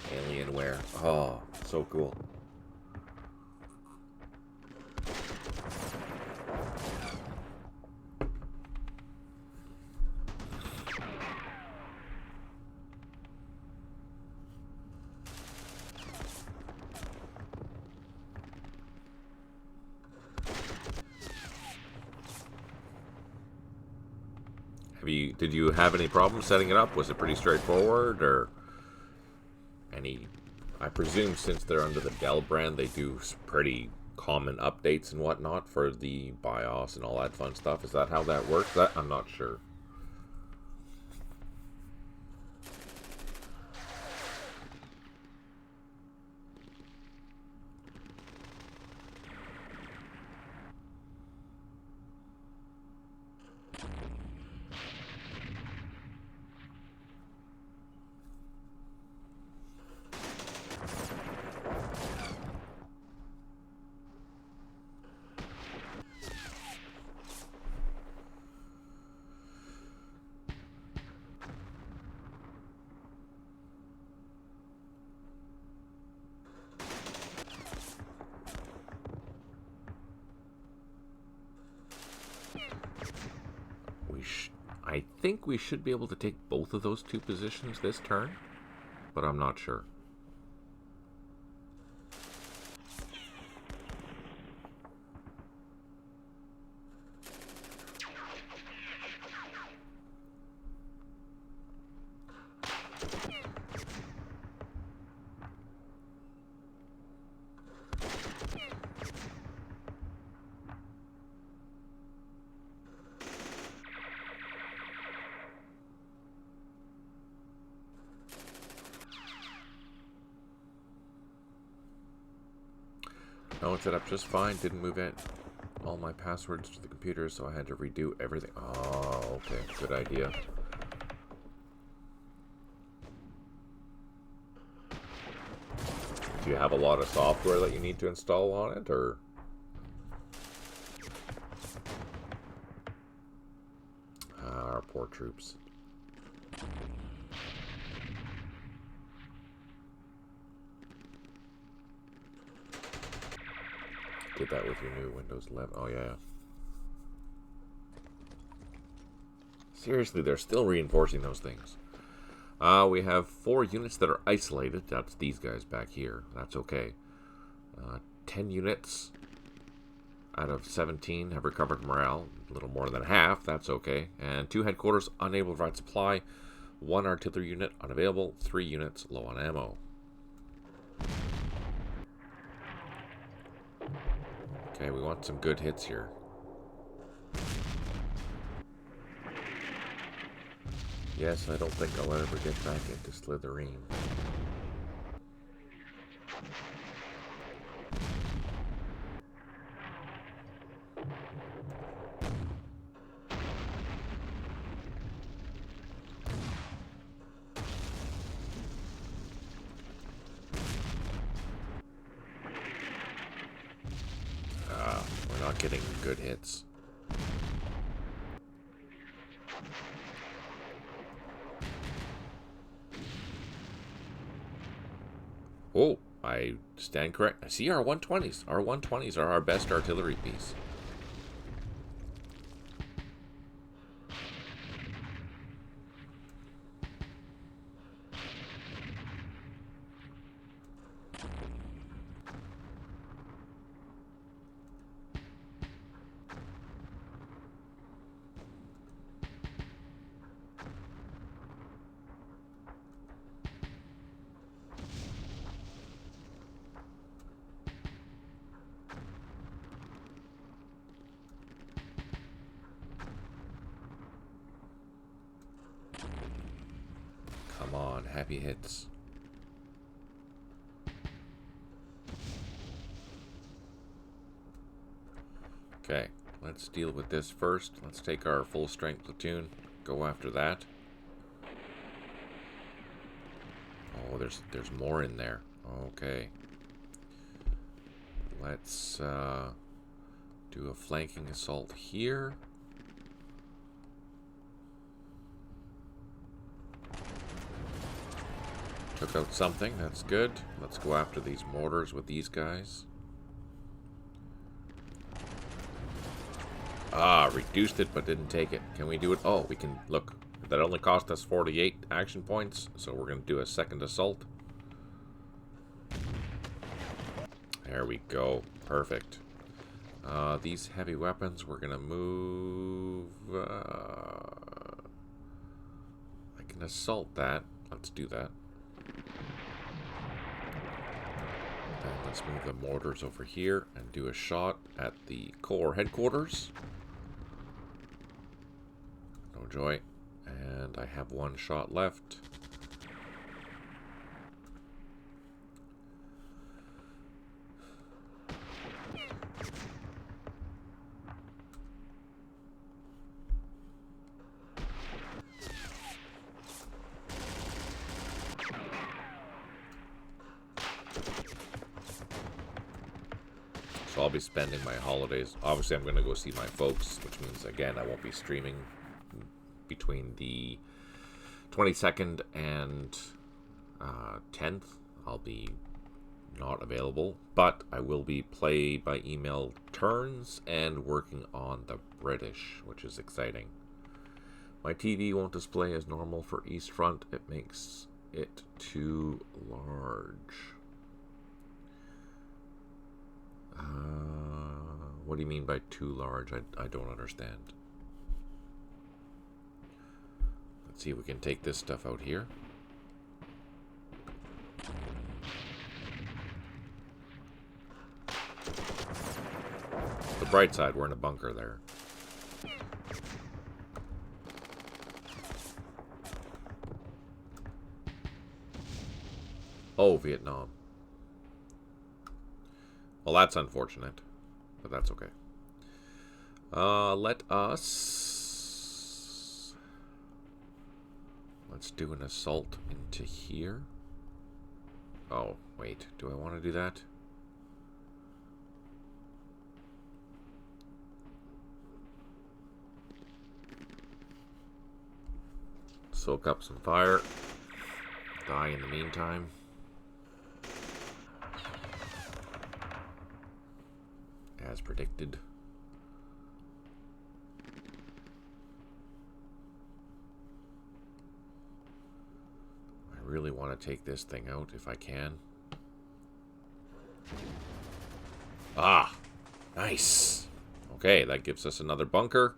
Speaker 1: Alienware. Oh, so cool. Did you have any problems setting it up? Was it pretty straightforward, or any? I presume since they're under the Dell brand, they do pretty common updates and whatnot for the BIOS and all that fun stuff. Is that how that works? I'm not sure. I think we should be able to take both of those two positions this turn, but I'm not sure. No, it set up just fine. Didn't move it. All my passwords to the computer, so I had to redo everything. Oh, okay. Good idea. Do you have a lot of software that you need to install on it, or? Our poor troops. Did that with your new Windows 11. Oh, yeah. Seriously, they're still reinforcing those things. We have 4 units that are isolated. That's these guys back here. That's okay. 10 units out of 17 have recovered morale. A little more than half. That's okay. And 2 headquarters unable to provide supply. 1 artillery unit unavailable. 3 units low on ammo. Okay, we want some good hits here. Yes, I don't think I'll ever get back into Slytherin. We're not getting good hits. I stand correct. I see our 120s. Our 120s are our best artillery piece. Come on, happy hits. Okay, let's deal with this first. Let's take our full strength platoon, go after that. Oh, there's more in there. Okay. Let's do a flanking assault here. Took out something, that's good. Let's go after these mortars with these guys. Ah, reduced it but didn't take it. Can we do it? Oh, we can. Look, that only cost us 48 action points, so we're going to do a second assault. There we go. Perfect. These heavy weapons, we're going to move... I can assault that. Let's do that. And let's move the mortars over here and do a shot at the Corps headquarters. No joy. And I have one shot left. So I'll be spending my holidays. Obviously, I'm going to go see my folks, which means, again, I won't be streaming between the 22nd and 10th. I'll be not available, but I will be play by email turns and working on the British, which is exciting. My TV won't display as normal for East Front. It makes it too large. What do you mean by too large? I don't understand. Let's see if we can take this stuff out here. The bright side, we're in a bunker there. Oh, Vietnam. Well, that's unfortunate, but that's okay. Let's do an assault into here. Oh, wait, do I want to do that? Soak up some fire. Die in the meantime. As predicted. I really want to take this thing out if I can. Ah! Nice! Okay, that gives us another bunker.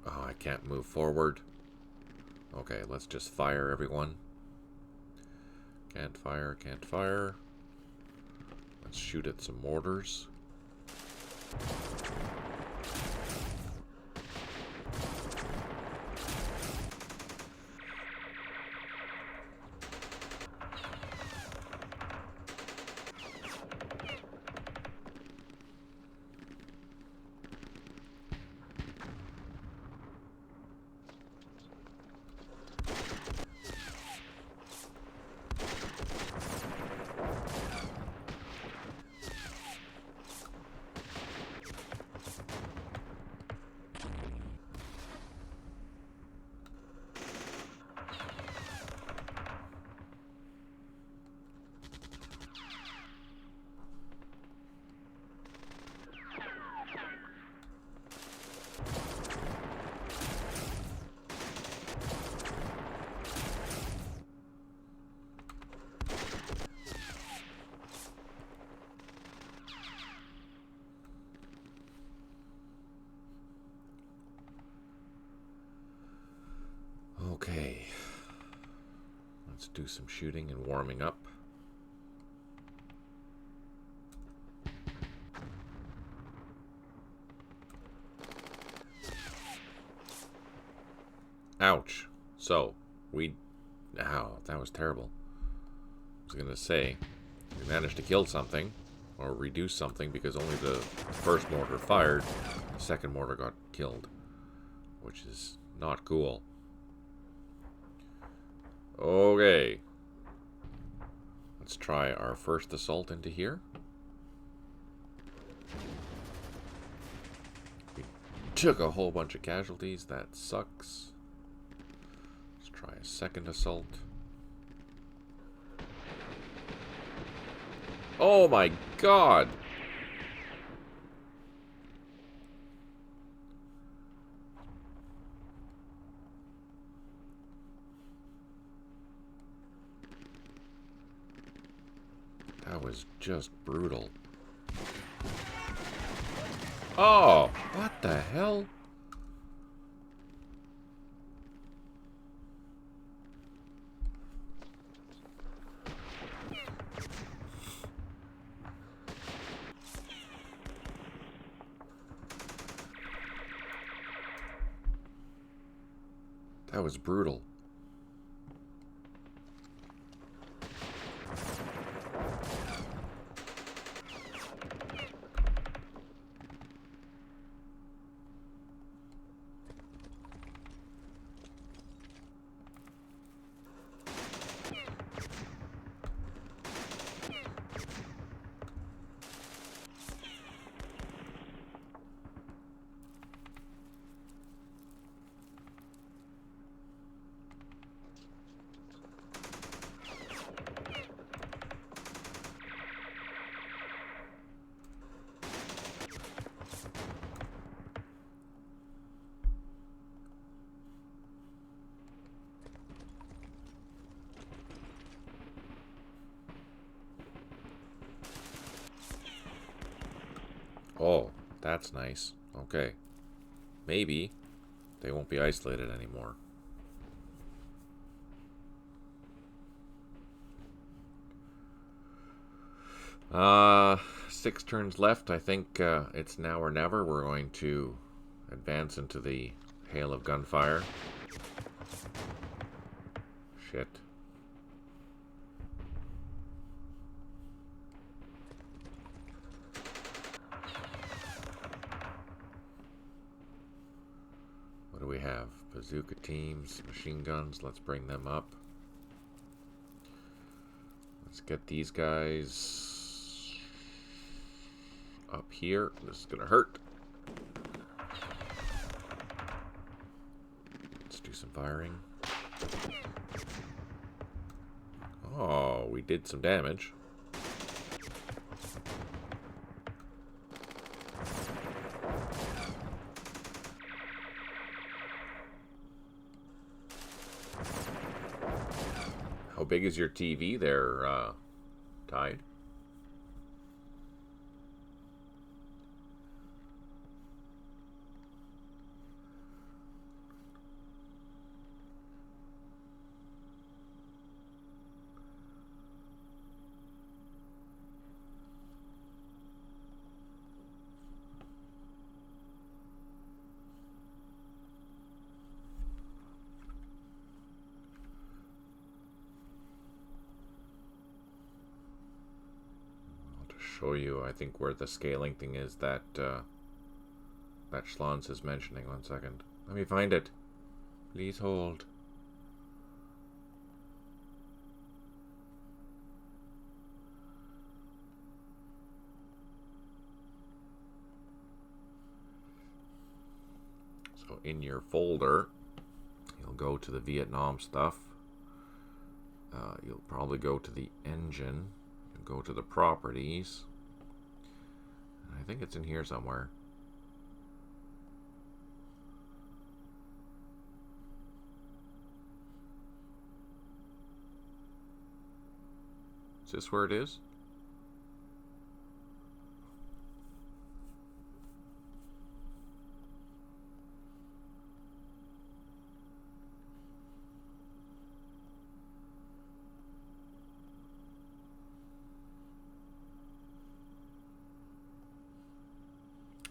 Speaker 1: Oh, I can't move forward. Okay, let's just fire everyone. Can't fire, can't fire. Let's shoot at some mortars. Okay. Let's do some shooting and warming up. Ouch. So, ow, that was terrible. I was gonna say, we managed to kill something, or reduce something, because only the first mortar fired, the second mortar got killed, which is not cool. Okay. Let's try our first assault into here. We took a whole bunch of casualties, that sucks. Let's try a second assault. Oh my god! That was just brutal. Oh! What the hell? That was brutal. Oh, that's nice. Okay. Maybe they won't be isolated anymore. Uh, 6 turns left. I think it's now or never. We're going to advance into the hail of gunfire. Shit. What do we have? Bazooka teams, machine guns. Let's bring them up. Let's get these guys up here. This is gonna hurt. Let's do some firing. Oh, we did some damage. How big is your TV there, Tide? Show you, I think, where the scaling thing is that that Schlons is mentioning. 1 second. Let me find it. Please hold. So in your folder, you'll go to the Vietnam stuff. You'll probably go to the engine. You'll go to the properties. I think it's in here somewhere. Is this where it is?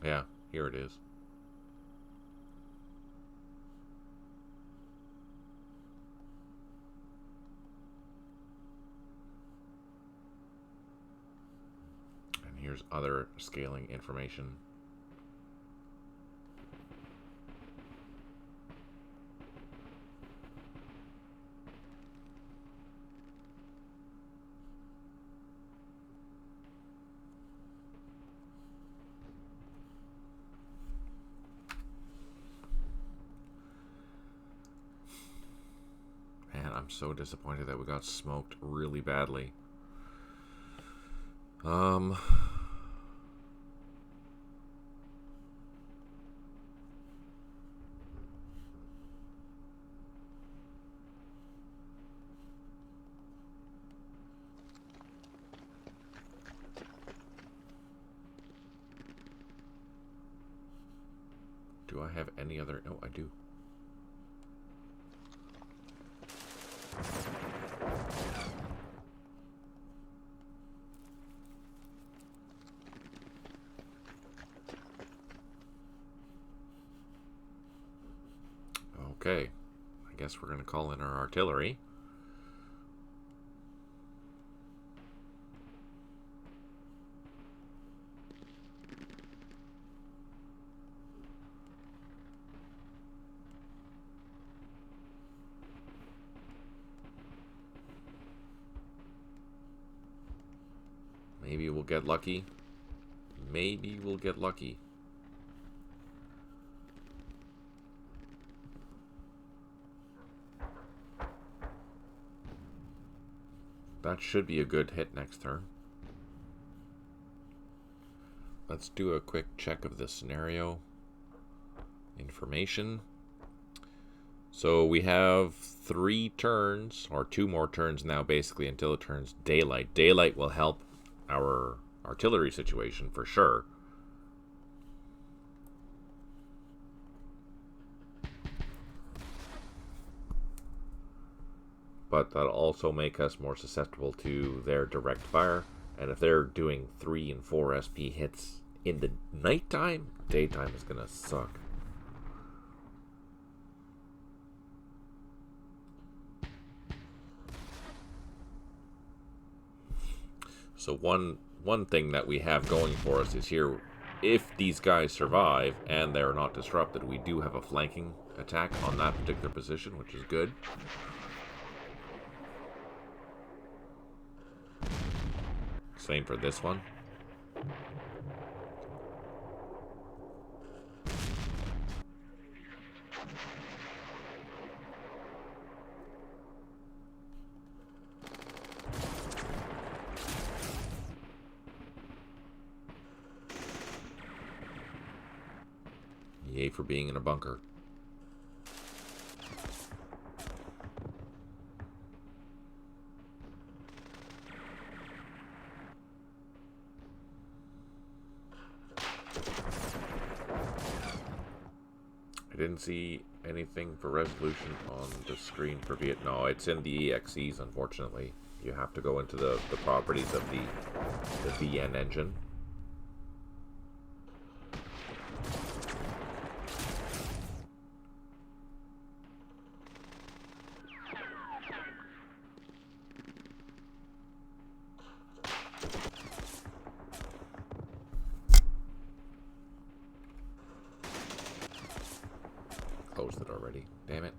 Speaker 1: Yeah, here it is. And here's other scaling information. Man, I'm so disappointed that we got smoked really badly. Do I have any other? No, I do. Okay, I guess we're going to call in our artillery. Maybe we'll get lucky. Maybe we'll get lucky. That should be a good hit next turn. Let's do a quick check of the scenario information. So we have 3 turns, or 2 more turns now, basically, until it turns daylight. Daylight will help our artillery situation for sure. But that'll also make us more susceptible to their direct fire. And if they're doing 3 and 4 SP hits in the nighttime, daytime is gonna suck. So one thing that we have going for us is here, if these guys survive and they're not disrupted, we do have a flanking attack on that particular position, which is good. Same for this one. Yay for being in a bunker. I didn't see anything for resolution on the screen for Vietnam. No, it's in the EXEs, unfortunately. You have to go into the properties of the VN engine. Closed it already. Damn it.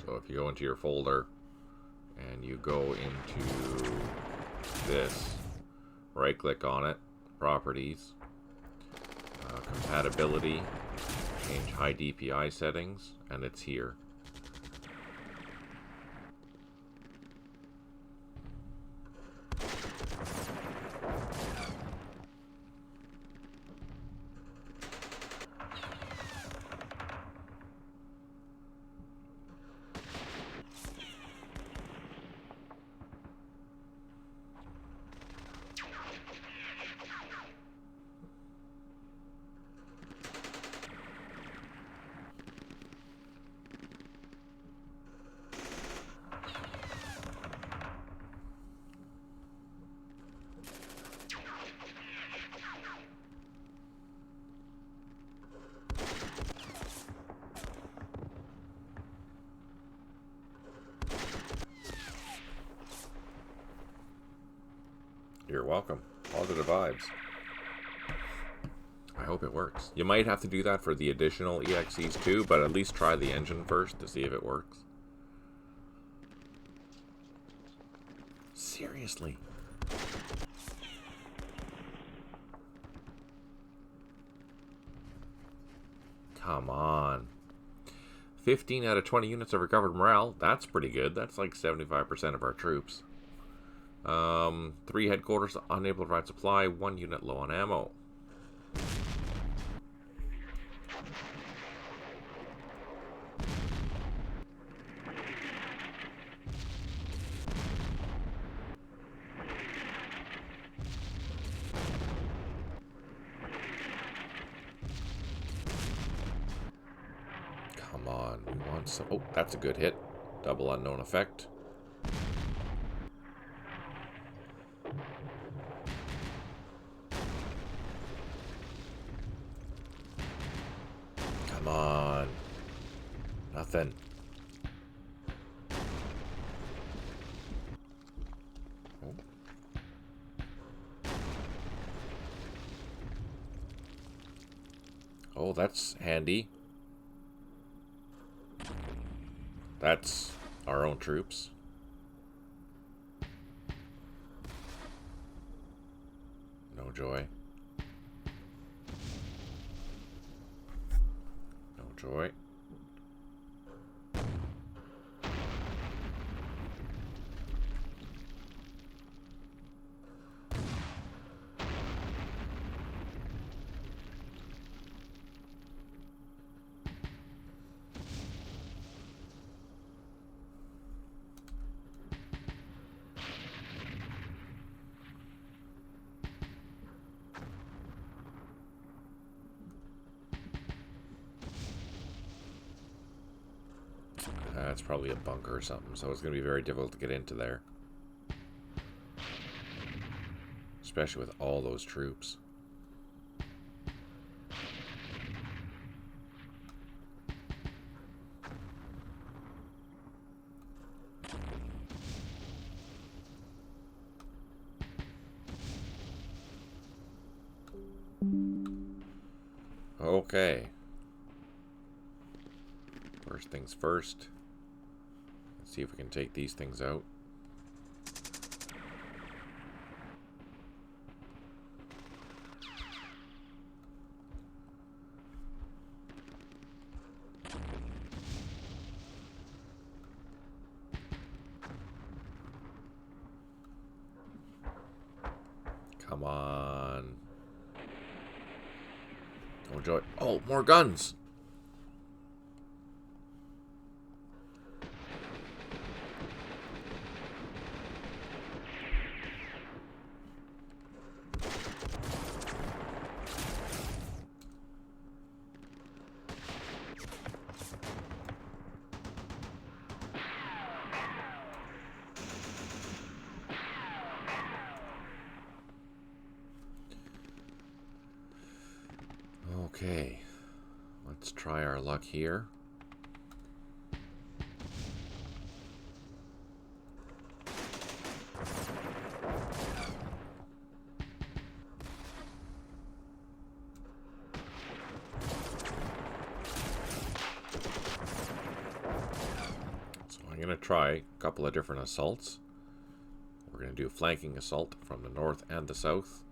Speaker 1: So if you go into your folder and you go into this, right click on it, properties, compatibility, change high DPI settings, and it's here. You're welcome. Positive vibes. I hope it works. You might have to do that for the additional EXEs too, but at least try the engine first to see if it works. Seriously. Come on. 15 out of 20 units have recovered morale. That's pretty good. That's like 75% of our troops. 3 headquarters unable to provide supply. 1 unit low on ammo. Come on, we want some... Oh, that's a good hit. Double unknown effect. Come on. Nothing. Oh. Oh, that's handy. That's our own troops. No joy. No joy. That's probably a bunker or something, so it's going to be very difficult to get into there. Especially with all those troops. Okay. First things first. Let's see if we can take these things out. Come on. Oh, joy. Oh, more guns. Okay, let's try our luck here. So I'm going to try a couple of different assaults. We're going to do a flanking assault from the north and the south.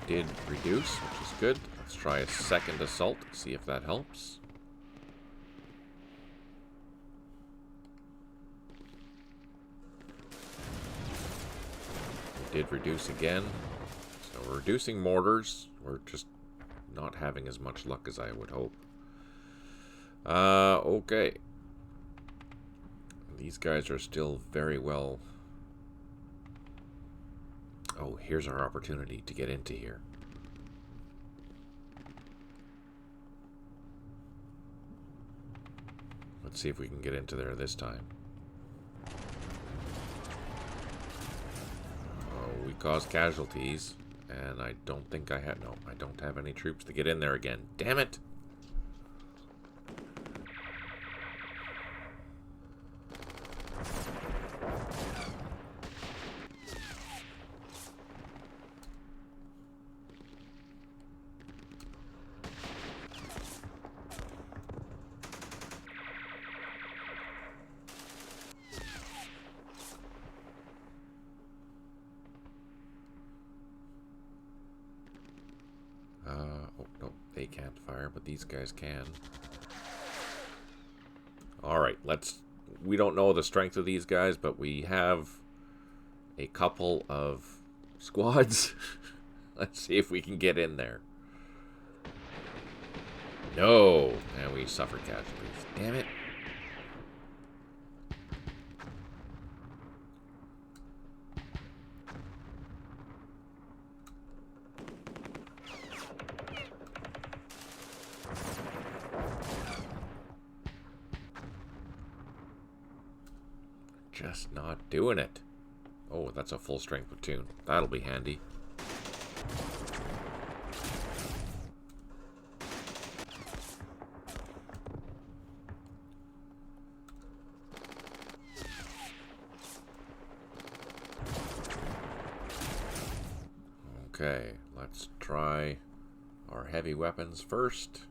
Speaker 1: Did reduce, which is good. Let's try a second assault, see if that helps. We did reduce again. So we're reducing mortars. We're just not having as much luck as I would hope. Okay. These guys are still very well... Oh, here's our opportunity to get into here. Let's see if we can get into there this time. Oh, we caused casualties, and I don't think I have... No, I don't have any troops to get in there again. Damn it! Oh, no, they can't fire, but these guys can. Alright, we don't know the strength of these guys, but we have a couple of squads. Let's see if we can get in there. No! And we suffered casualties. Damn it. Just not doing it. Oh, that's a full strength platoon. That'll be handy. Okay, let's try our heavy weapons first.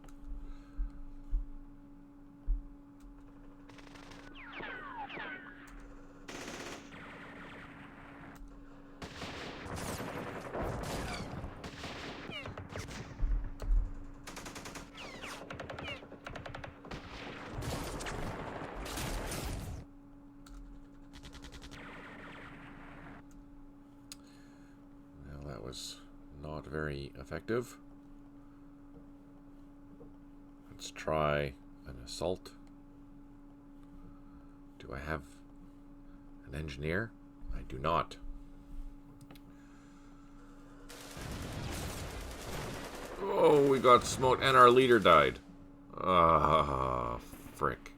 Speaker 1: Not very effective. Let's try an assault. Do I have an engineer? I do not. Oh, we got smoked and our leader died. Ah, frick.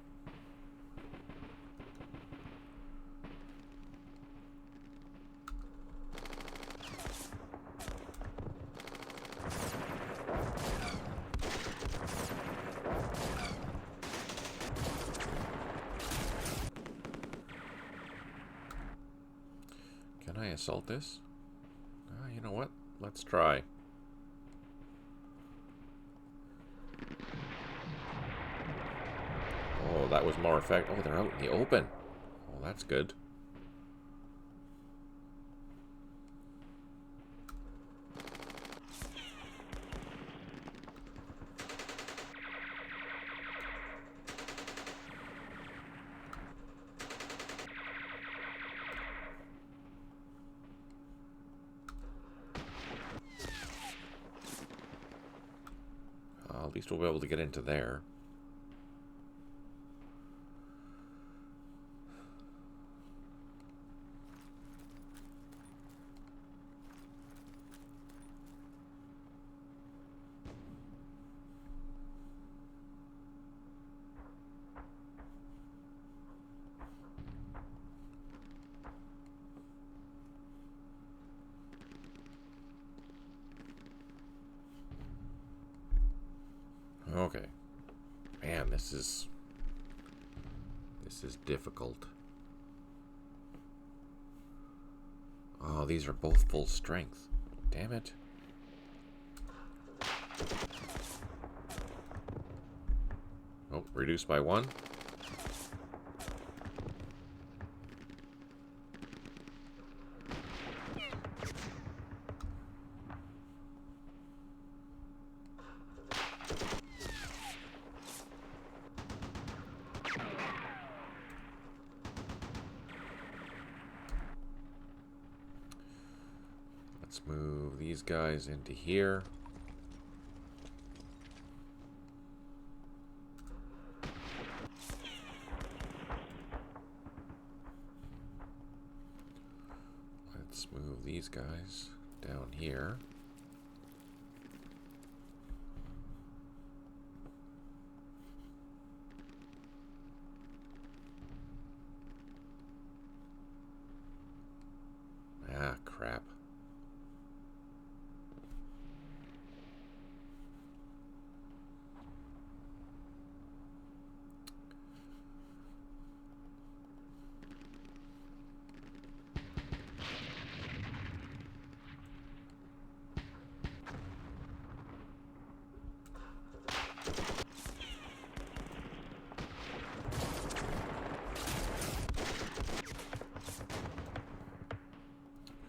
Speaker 1: Can I assault this? You know what? Let's try. Oh, that was more effective. Oh, they're out in the open. Oh, that's good. At least we'll be able to get into there. Okay. Man, this is difficult. Oh, these are both full strength. Damn it. Oh, reduced by 1. Let's move these guys into here. Let's move these guys down here. Ah, crap.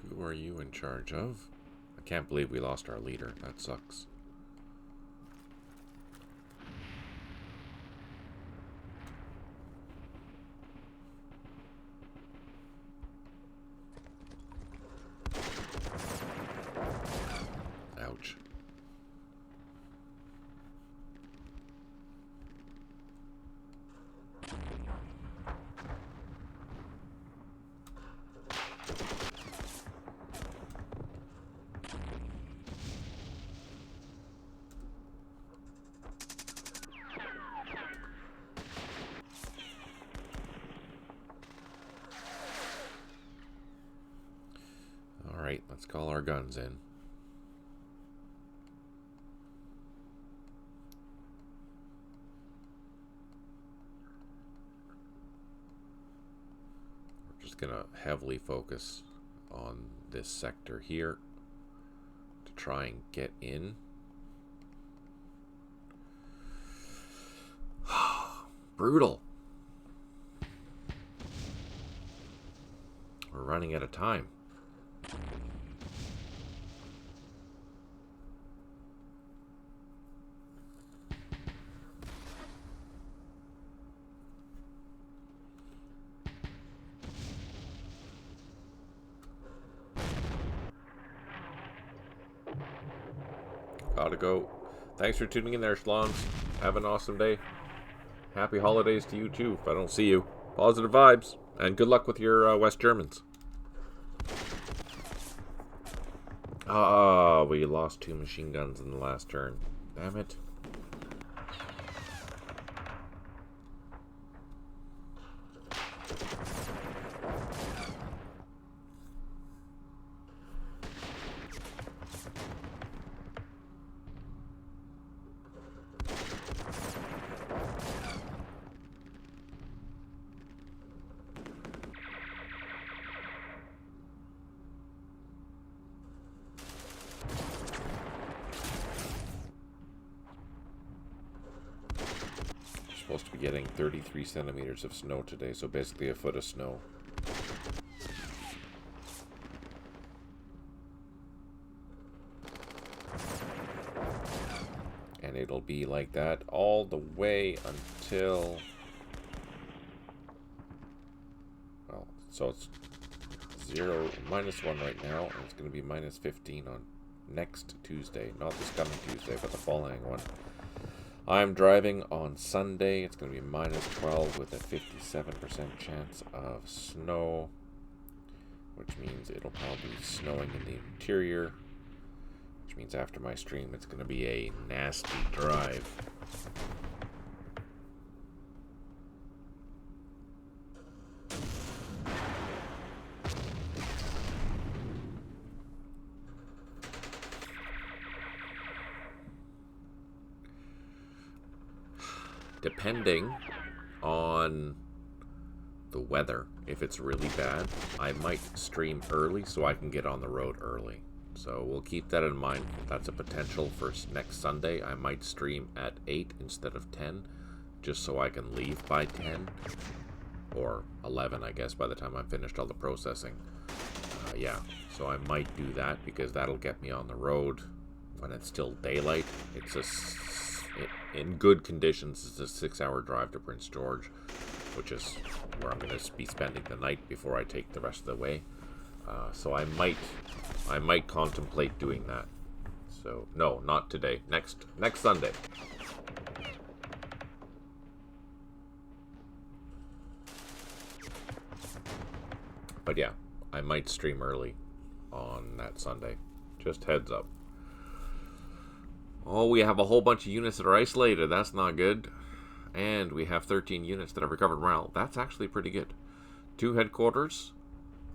Speaker 1: Who are you in charge of? I can't believe we lost our leader. That sucks. Let's call our guns in. We're just going to heavily focus on this sector here to try and get in. Brutal. We're running out of time. Gotta go. Thanks for tuning in there, Schlons. Have an awesome day. Happy holidays to you too, if I don't see you. Positive vibes. And good luck with your West Germans. We lost 2 machine guns in the last turn. Damn it. Supposed to be getting 33 centimeters of snow today, so basically a foot of snow. And it'll be like that all the way until... Well, so it's -1 right now, and it's going to be -15 on next Tuesday. Not this coming Tuesday, but the following one. I'm driving on Sunday. It's going to be -12 with a 57% chance of snow, which means it'll probably be snowing in the interior, which means after my stream it's going to be a nasty drive. Depending on the weather, if it's really bad, I might stream early so I can get on the road early. So we'll keep that in mind. That's a potential for next Sunday. I might stream at 8 instead of 10, just so I can leave by 10. Or 11, I guess, by the time I've finished all the processing. Yeah, so I might do that because that'll get me on the road when it's still daylight. It's in good conditions, it's a 6-hour drive to Prince George, which is where I'm going to be spending the night before I take the rest of the way. So I might contemplate doing that. So no, not today. Next Sunday. But yeah, I might stream early on that Sunday. Just heads up. Oh, we have a whole bunch of units that are isolated. That's not good. And we have 13 units that have recovered morale. That's actually pretty good. 2 headquarters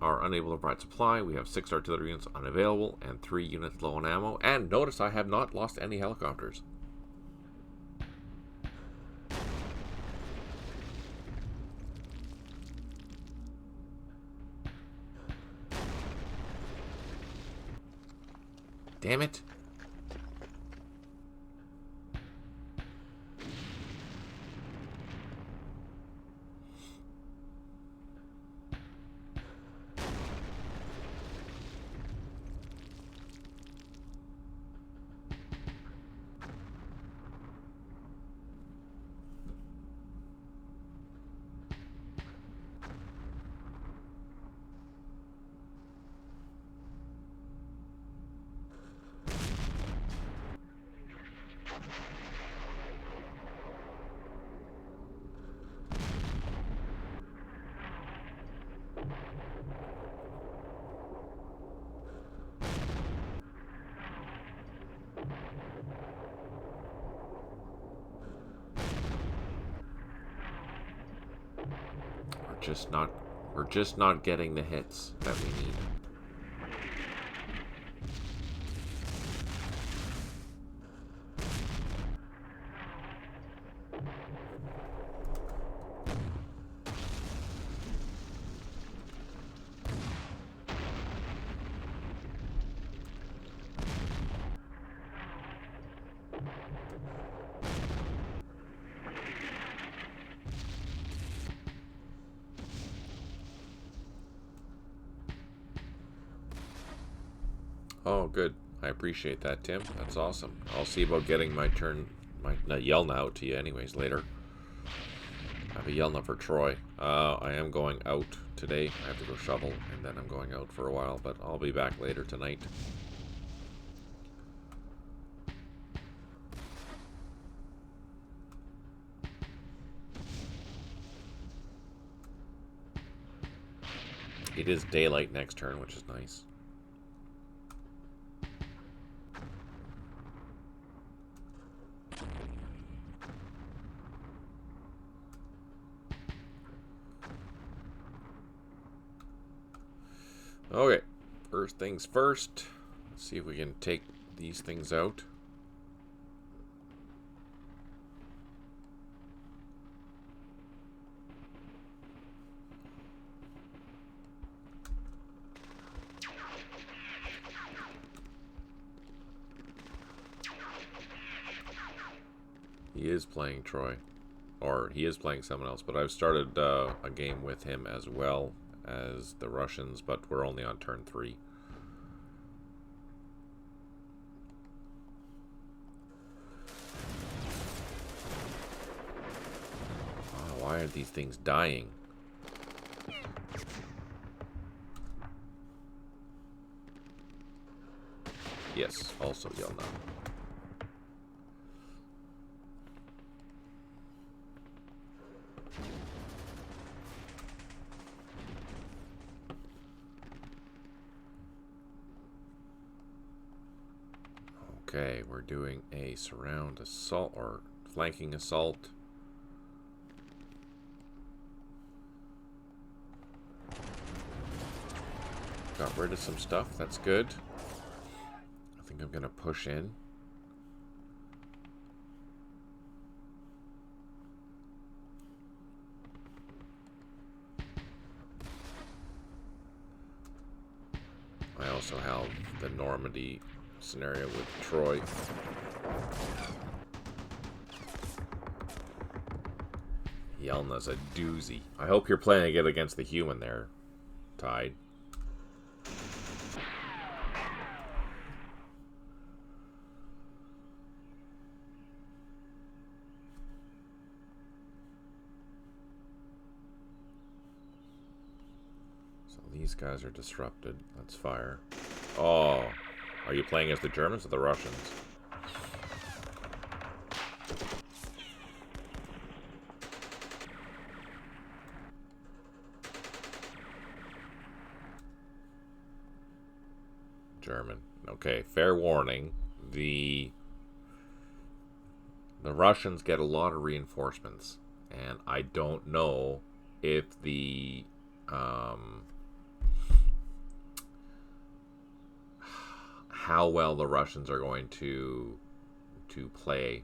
Speaker 1: are unable to provide supply. We have 6 artillery units unavailable and 3 units low on ammo. And notice I have not lost any helicopters. Damn it. We're just not getting the hits that we need. Oh, good. I appreciate that, Tim. That's awesome. I'll see about getting my Yelna out to you anyways later. I have a Yelna for Troy. I am going out today. I have to go shovel, and then I'm going out for a while, but I'll be back later tonight. It is daylight next turn, which is nice. Okay, first things first. Let's see if we can take these things out. He is playing Troy. Or he is playing someone else, but I've started a game with him as well as the Russians, but we're only on turn 3. Oh, why are these things dying? Yes, also Yelna. Okay, we're doing a surround assault or flanking assault. Got rid of some stuff, that's good. I think I'm gonna push in. I also have the Normandy scenario with Troy. Yelna's a doozy. I hope you're playing it against the human there, Tide. So these guys are disrupted. Let's fire. Oh, are you playing as the Germans or the Russians? German. Okay, fair warning. The Russians get a lot of reinforcements, and I don't know if the how well the Russians are going to play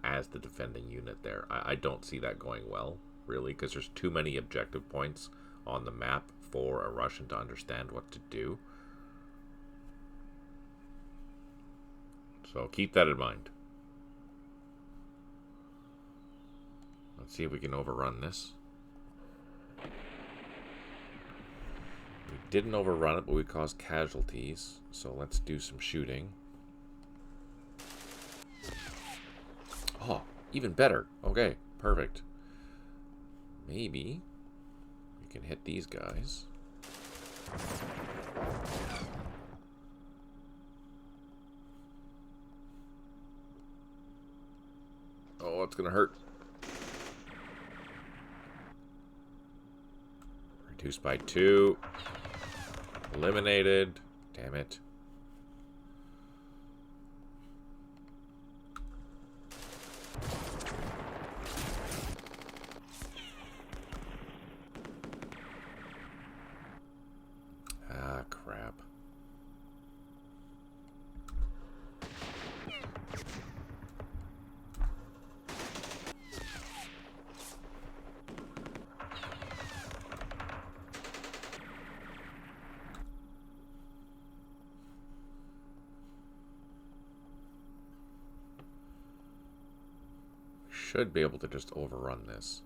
Speaker 1: as the defending unit there. I don't see that going well, really, because there's too many objective points on the map for a Russian to understand what to do. So keep that in mind. Let's see if we can overrun this. We didn't overrun it, but we caused casualties. So let's do some shooting. Oh, even better. Okay, perfect. Maybe we can hit these guys. Oh, it's gonna hurt. Reduced by 2. Eliminated. Damn it. Ah, crap. should be able to just overrun this.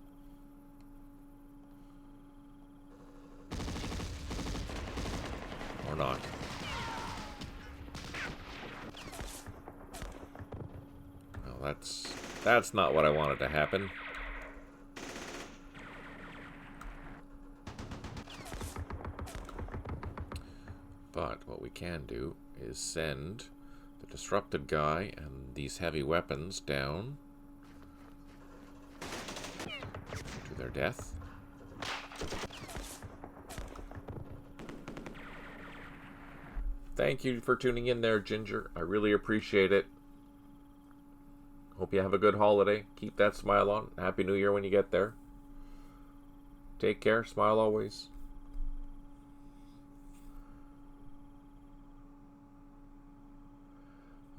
Speaker 1: Or not. Well, that's not what I wanted to happen. But what we can do is send the disrupted guy and these heavy weapons down to their death. Thank you for tuning in there, Ginger. I really appreciate it. Hope you have a good holiday. Keep that smile on. Happy New Year when you get there. Take care. Smile always.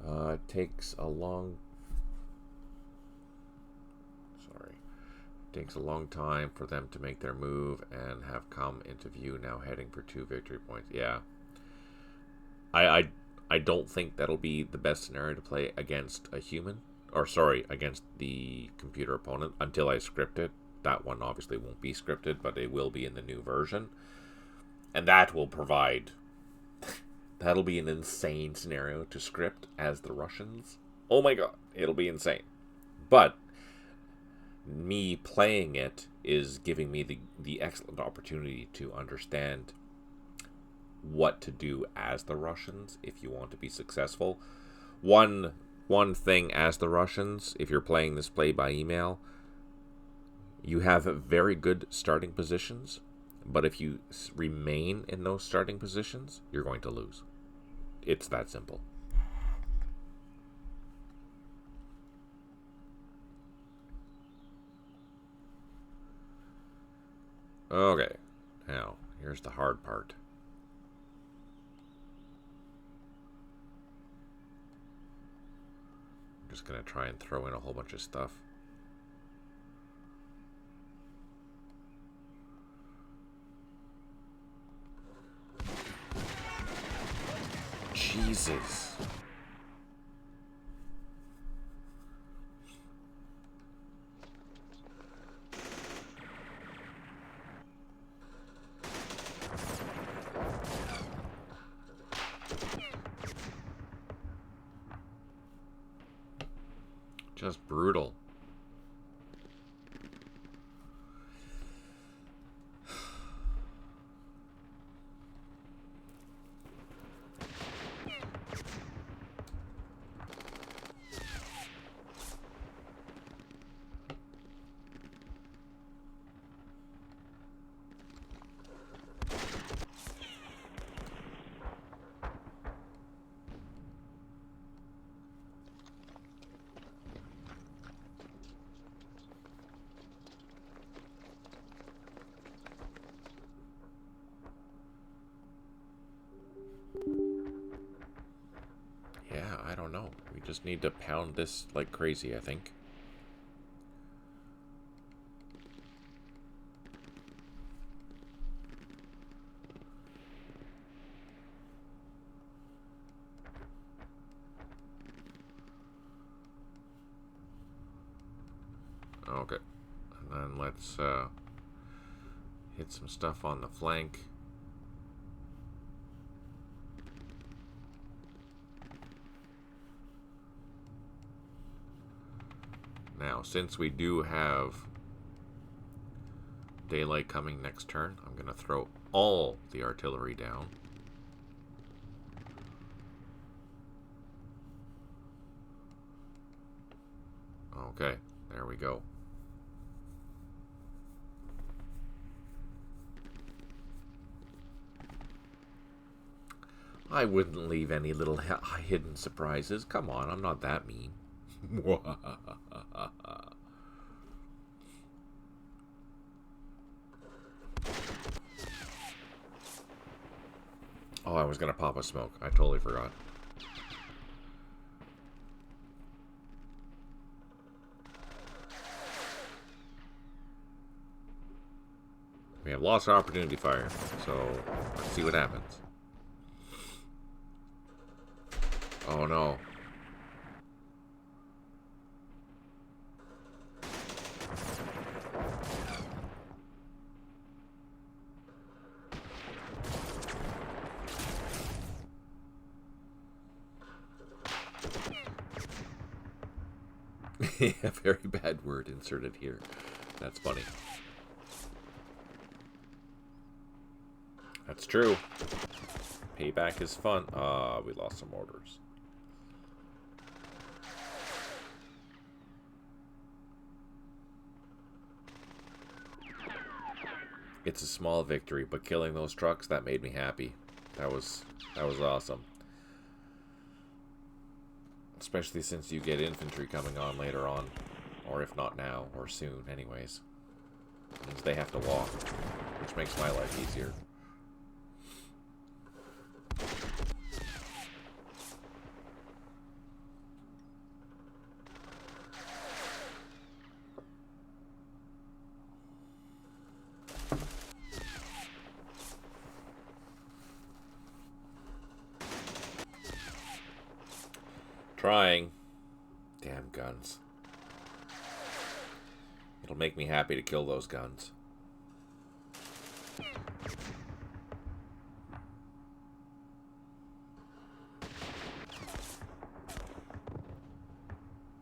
Speaker 1: It takes a long... It takes a long time for them to make their move and have come into view, now heading for 2 victory points. Yeah. I don't think that'll be the best scenario to play against a human. Or, sorry, against the computer opponent until I script it. That one obviously won't be scripted, but it will be in the new version. And that will provide... That'll be an insane scenario to script as the Russians. Oh my god, it'll be insane. But me playing it is giving me the excellent opportunity to understand what to do as the Russians if you want to be successful. One thing as the Russians, if you're playing this play by email, you have very good starting positions, but if you remain in those starting positions, you're going to lose. It's that simple. Okay, now, here's the hard part. I'm just going to try and throw in a whole bunch of stuff. Jesus. Just brutal. Yeah, I don't know. We just need to pound this like crazy, I think. Okay. And then let's hit some stuff on the flank. Now, since we do have daylight coming next turn, I'm going to throw all the artillery down. Okay, there we go. I wouldn't leave any little hidden surprises. Come on, I'm not that mean. Oh, I was gonna pop a smoke. I totally forgot. We have lost our opportunity fire, so let's see what happens. Oh no. A very bad word inserted here. That's funny. That's true. Payback is fun. We lost some orders. It's a small victory, but killing those trucks, that made me happy. That was awesome. Especially since you get infantry coming on later on. Or if not now, or soon anyways. It means they have to walk, which makes my life easier. Trying. Damn guns. It'll make me happy to kill those guns.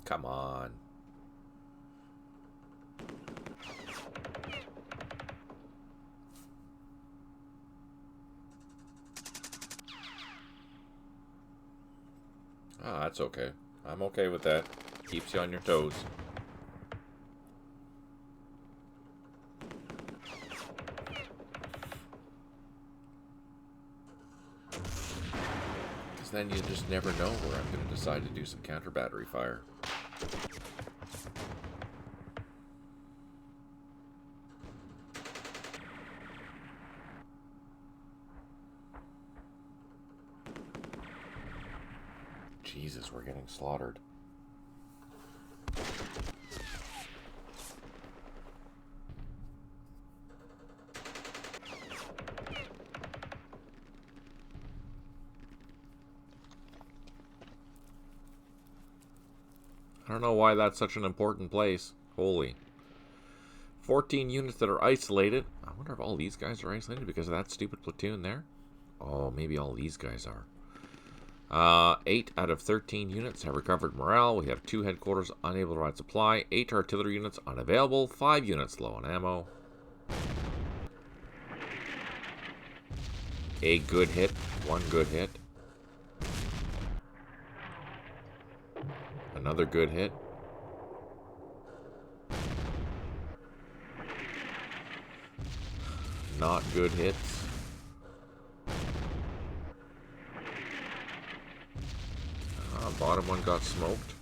Speaker 1: Come on. Ah, that's okay. I'm okay with that. Keeps you on your toes. Because then you just never know where I'm going to decide to do some counter battery fire. Jesus, we're getting slaughtered. I don't know why that's such an important place. Holy. 14 units that are isolated. I wonder if all these guys are isolated because of that stupid platoon there. Oh, maybe all these guys are. 8 out of 13 units have recovered morale. We have 2 headquarters unable to provide supply. 8 artillery units unavailable. 5 units low on ammo. A good hit. 1 good hit. Another good hit. Not good hits. Bottom one got smoked.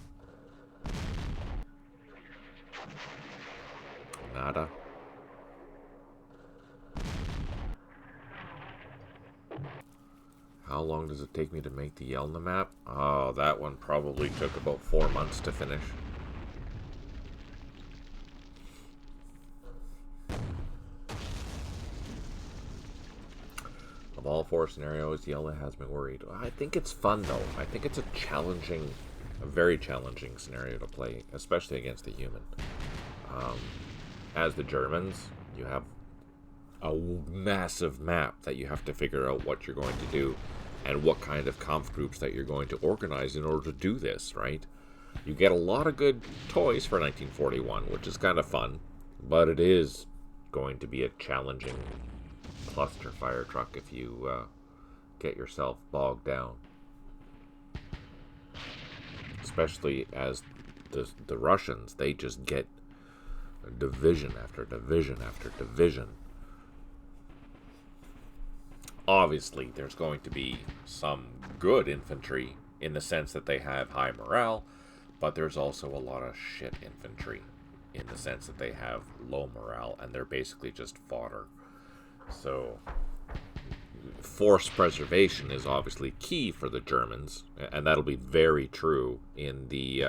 Speaker 1: Nada. How long does it take me to make the Yelna map? Oh, that one probably took about 4 months to finish. Of all 4 scenarios, Yelna has me worried. I think it's fun, though. I think it's a very challenging scenario to play, especially against the human. As the Germans, you have a massive map that you have to figure out what you're going to do and what kind of Kampf groups that you're going to organize in order to do this, right? You get a lot of good toys for 1941, which is kind of fun, but it is going to be a challenging cluster fire truck if you get yourself bogged down. Especially as the Russians, they just get division after division after division. Obviously, there's going to be some good infantry in the sense that they have high morale, but there's also a lot of shit infantry in the sense that they have low morale and they're basically just fodder. So, force preservation is obviously key for the Germans, and that'll be very true in the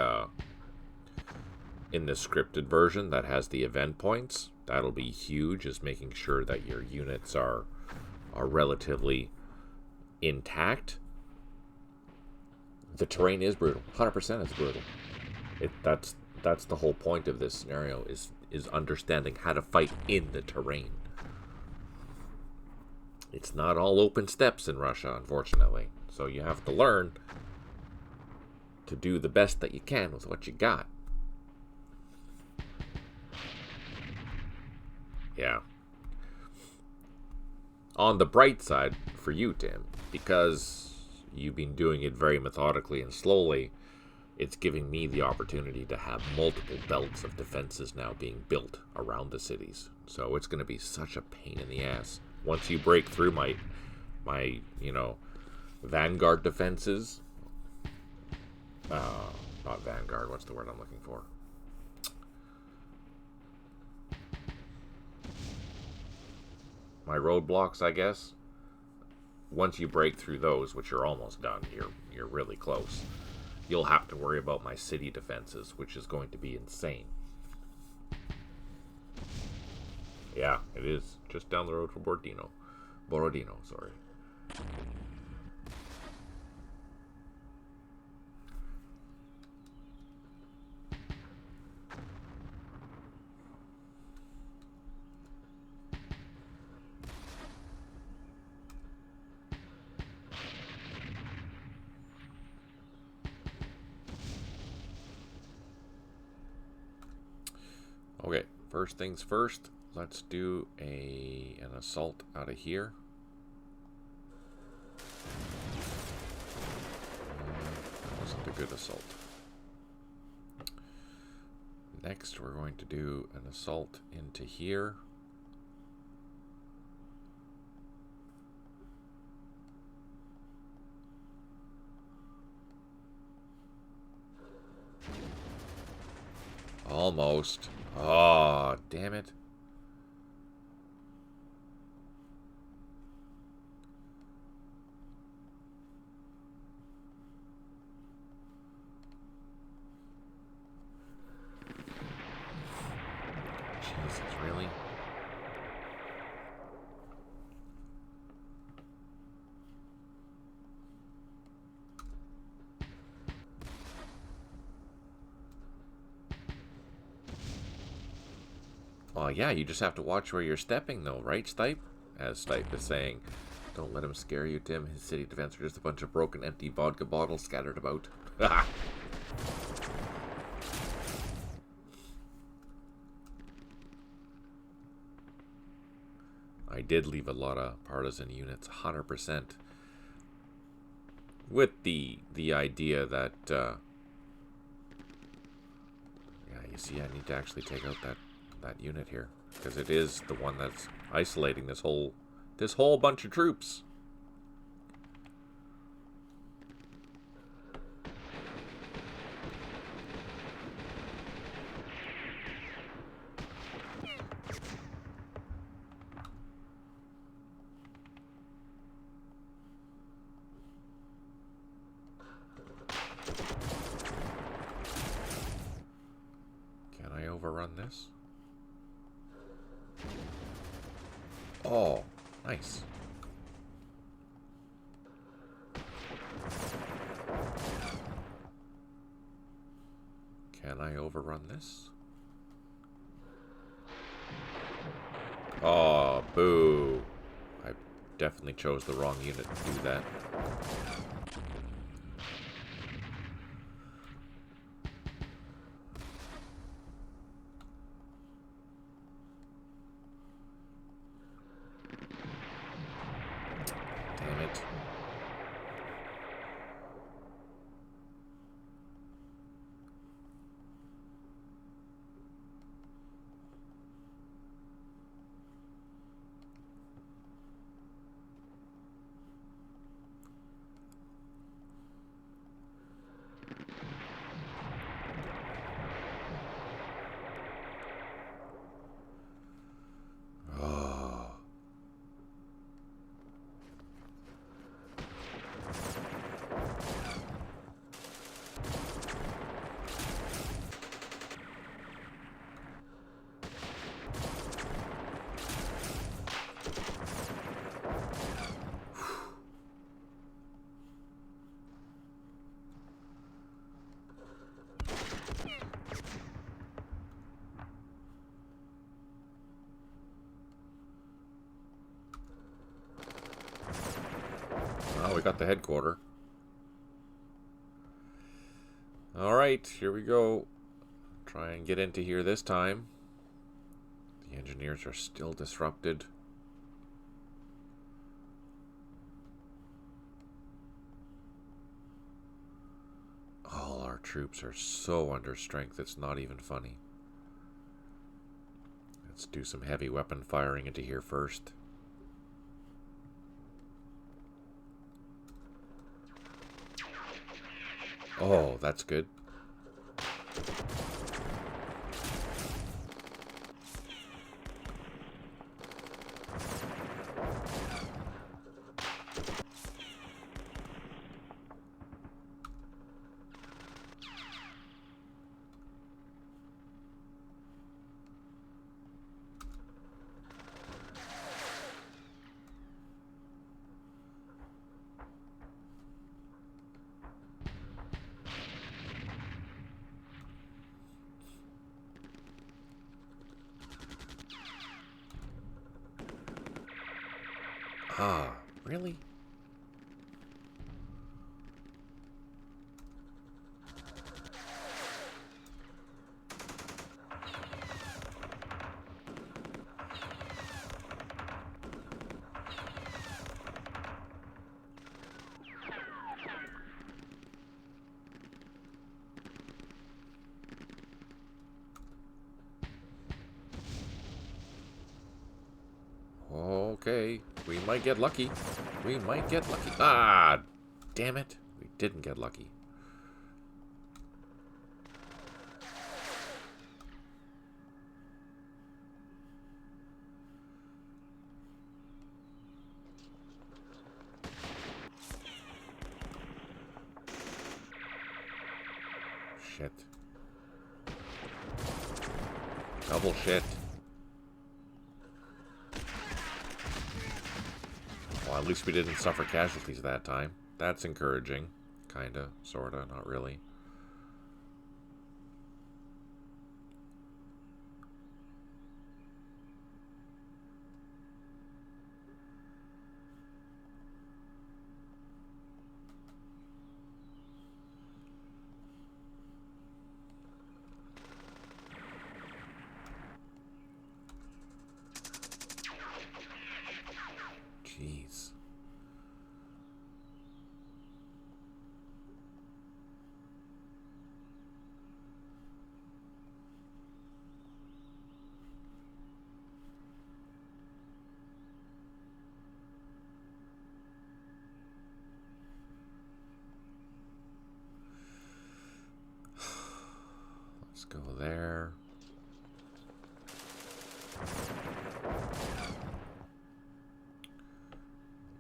Speaker 1: scripted version that has the event points. That'll be huge, is making sure that your units are relatively intact. The terrain is brutal. 100% is brutal. That's the whole point of this scenario, is understanding how to fight in the terrain. It's not all open steppes in Russia, unfortunately. So you have to learn to do the best that you can with what you got. Yeah. On the bright side for you, Tim, because you've been doing it very methodically and slowly, it's giving me the opportunity to have multiple belts of defenses now being built around the cities. So it's going to be such a pain in the ass. Once you break through my Vanguard defenses, not Vanguard, what's the word I'm looking for? My roadblocks, I guess. Once you break through those, which you're almost done, you're really close. You'll have to worry about my city defenses, which is going to be insane. Yeah, it is. Just down the road from Borodino, sorry. Okay, first things first, let's do an assault out of here. That wasn't a good assault. Next, we're going to do an assault into here. Almost. Oh, damn it. Jesus, really? Well, yeah, you just have to watch where you're stepping, though, right, Stipe? As Stipe is saying, don't let him scare you, Tim. His city defense are just a bunch of broken, empty vodka bottles scattered about. I did leave a lot of partisan units, 100%. With the idea that, yeah, you see, I need to actually take out that unit here, because it is the one that's isolating this whole bunch of troops. Can I overrun this? Oh, nice. Can I overrun this? Oh, boo. I definitely chose the wrong unit to do that. Damn it. Oh, we got the headquarter. Alright, here we go. Try and get into here this time. The engineers are still disrupted. All our troops are so under strength, it's not even funny. Let's do some heavy weapon firing into here first. Oh, that's good. Ah, really? Okay, we might get lucky. We might get lucky. Ah, damn it. We didn't get lucky. Shit. Double shit. Well, at least we didn't suffer casualties that time. That's encouraging. Kinda, sorta, not really. Jeez. Let's go there.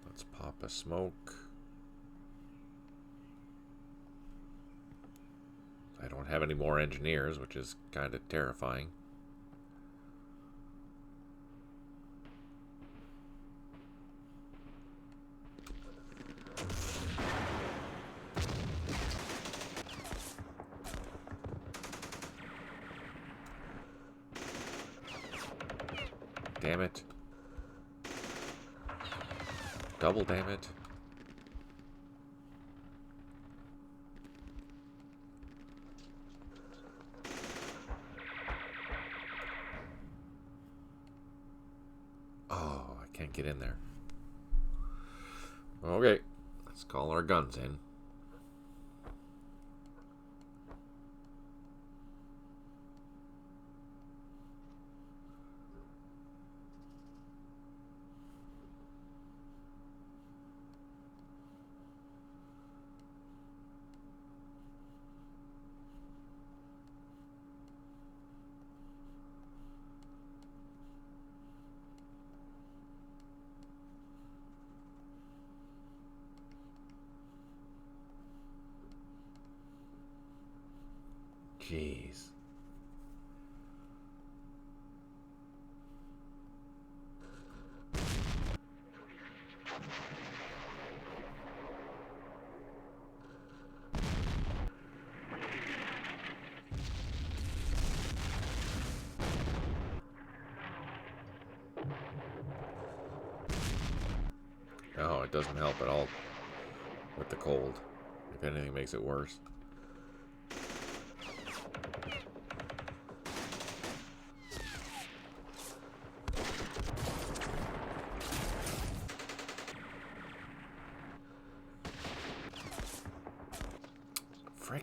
Speaker 1: Let's pop a smoke. I don't have any more engineers, which is kind of terrifying. Damn it. Double damn it. Oh, I can't get in there. Okay, let's call our guns in. Jeez. Oh, it doesn't help at all with the cold. If anything, makes it worse.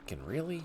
Speaker 1: Fucking really?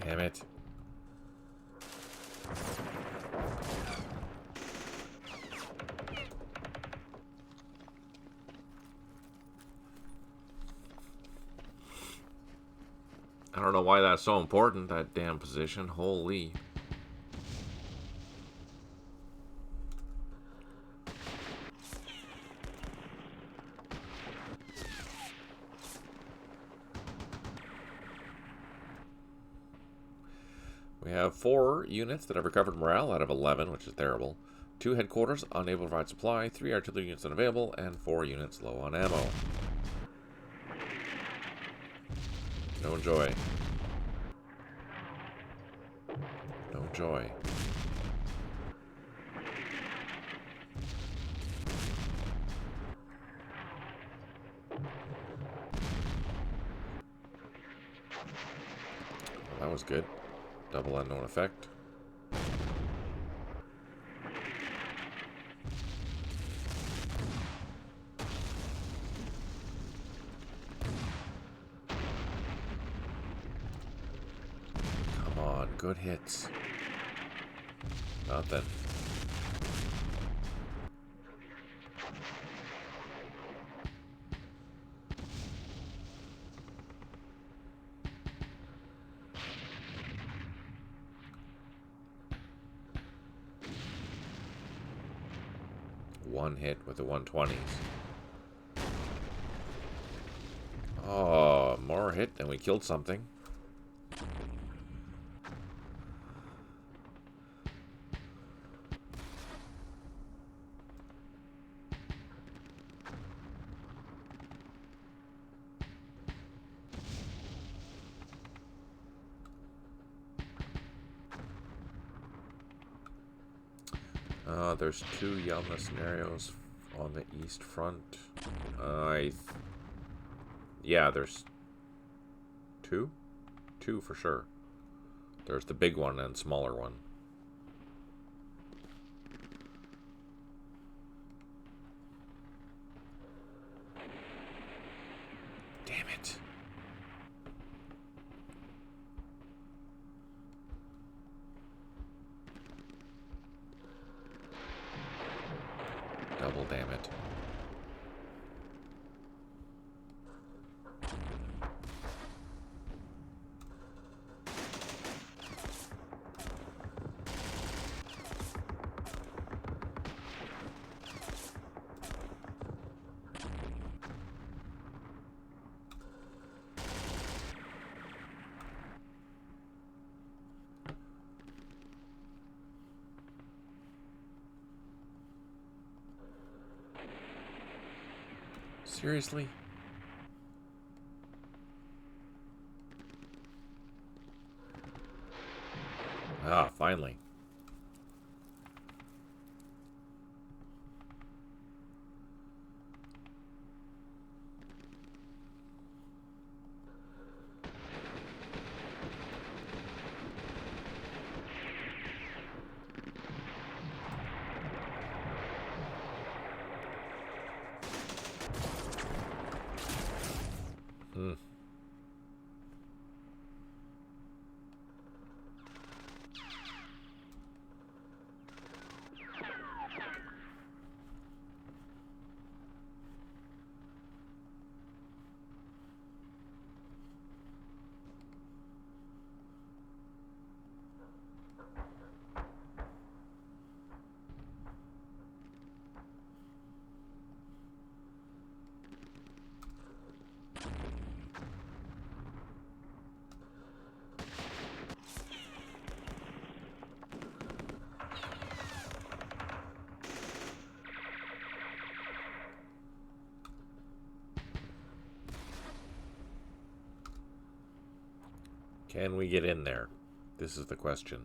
Speaker 1: Damn it. I don't know why that's so important, that damn position. Holy. We have 4 units that have recovered morale out of 11, which is terrible. 2 headquarters unable to provide supply, 3 artillery units unavailable, and 4 units low on ammo. No joy. No joy. Well, that was good. Double unknown effect. Come on, good hits. Nothing. One hit with the 120s. Oh, more hit and we killed something. There's 2 Yalna scenarios on the east front. Yeah, there's 2? 2 for sure. There's the big one and smaller one. Damn it. Double damn it. Seriously? Ah, finally. Can we get in there? This is the question.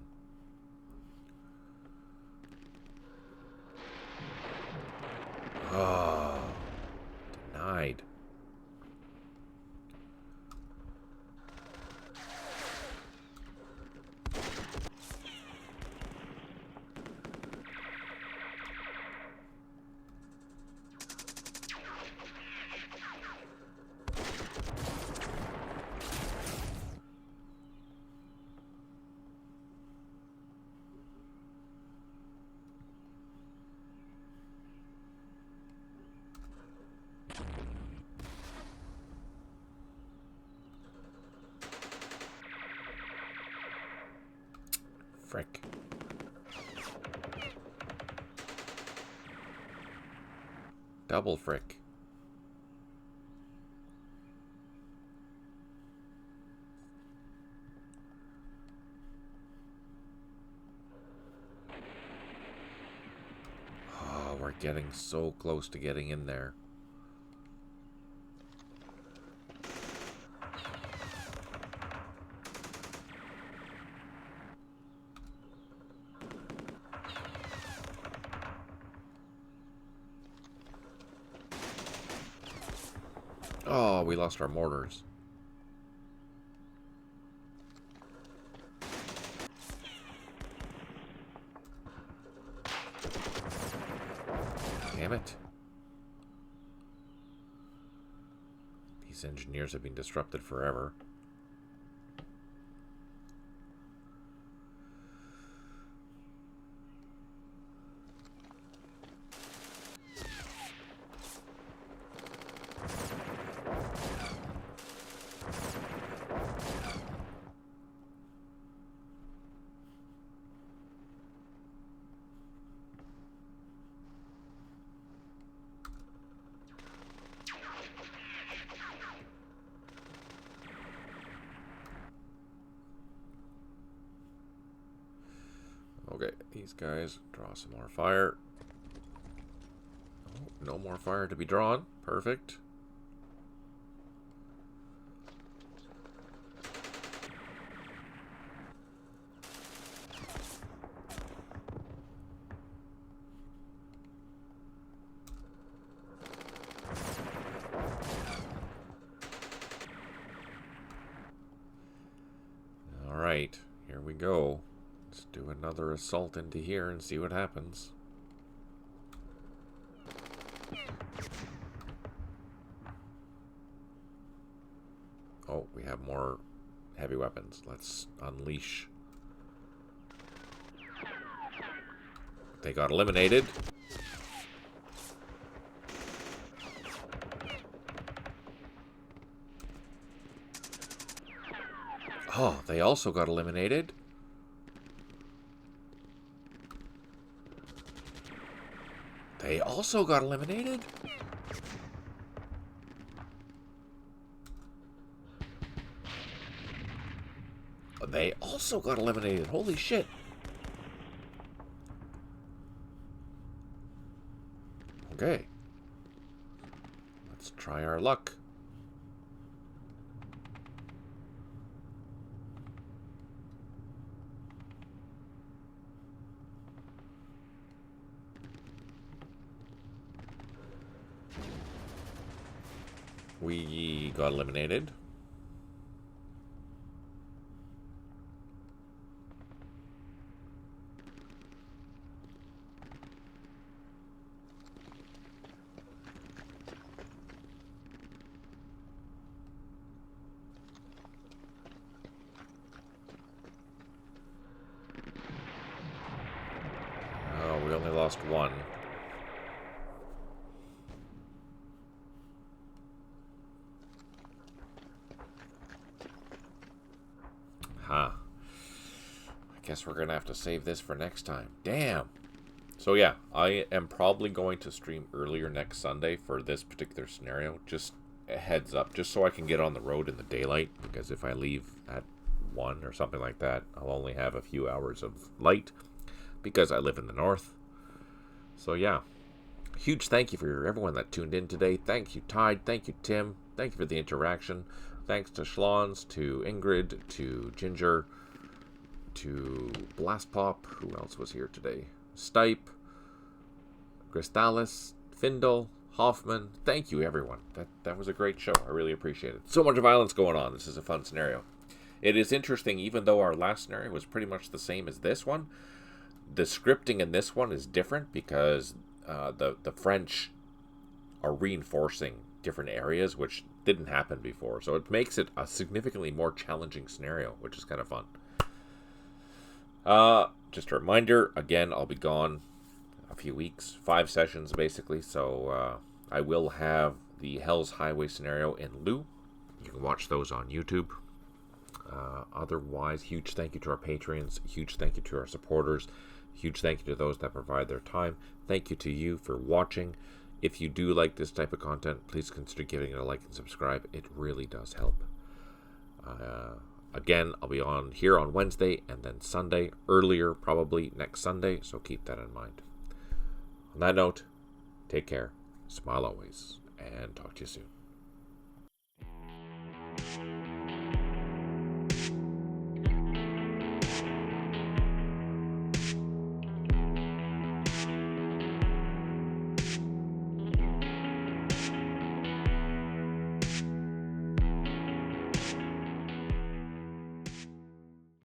Speaker 1: Oh, denied. Frick. Double frick. Oh, we're getting so close to getting in there. Oh, we lost our mortars. Damn it. These engineers have been disrupted forever. Okay, these guys draw some more fire. Oh, no more fire to be drawn. Perfect. All right, here we go. Let's do another assault into here and see what happens. Oh, we have more heavy weapons. Let's unleash. They got eliminated. Oh, they also got eliminated. They also got eliminated? They also got eliminated. Holy shit. Okay. Let's try our luck. We got eliminated. Oh, we only lost one. Huh. I guess we're gonna have to save this for next time. Damn. So yeah, I am probably going to stream earlier next Sunday for this particular scenario. Just a heads up, just so I can get on the road in the daylight, because if I leave at 1 or something like that, I'll only have a few hours of light because I live in the north. So yeah, huge thank you for everyone that tuned in today. Thank you, Tide. Thank you, Tim. Thank you for the interaction. Thanks to Schlons, to Ingrid, to Ginger, to Blastpop. Who else was here today? Stipe, Cristalis, Findle, Hoffman. Thank you, everyone. That was a great show. I really appreciate it. So much violence going on. This is a fun scenario. It is interesting, even though our last scenario was pretty much the same as this one, the scripting in this one is different because the French are reinforcing different areas, which didn't happen before. So it makes it a significantly more challenging scenario, which is kind of fun. Just a reminder, again, I'll be gone a few weeks, 5 sessions basically, so I will have the Hell's Highway scenario in lieu. You can watch those on YouTube. Otherwise, huge thank you to our patrons, huge thank you to our supporters, huge thank you to those that provide their time. Thank you to you for watching. If you do like this type of content, please consider giving it a like and subscribe. It really does help. Again, I'll be on here on Wednesday and then Sunday, earlier probably next Sunday, so keep that in mind. On that note, take care, smile always, and talk to you soon.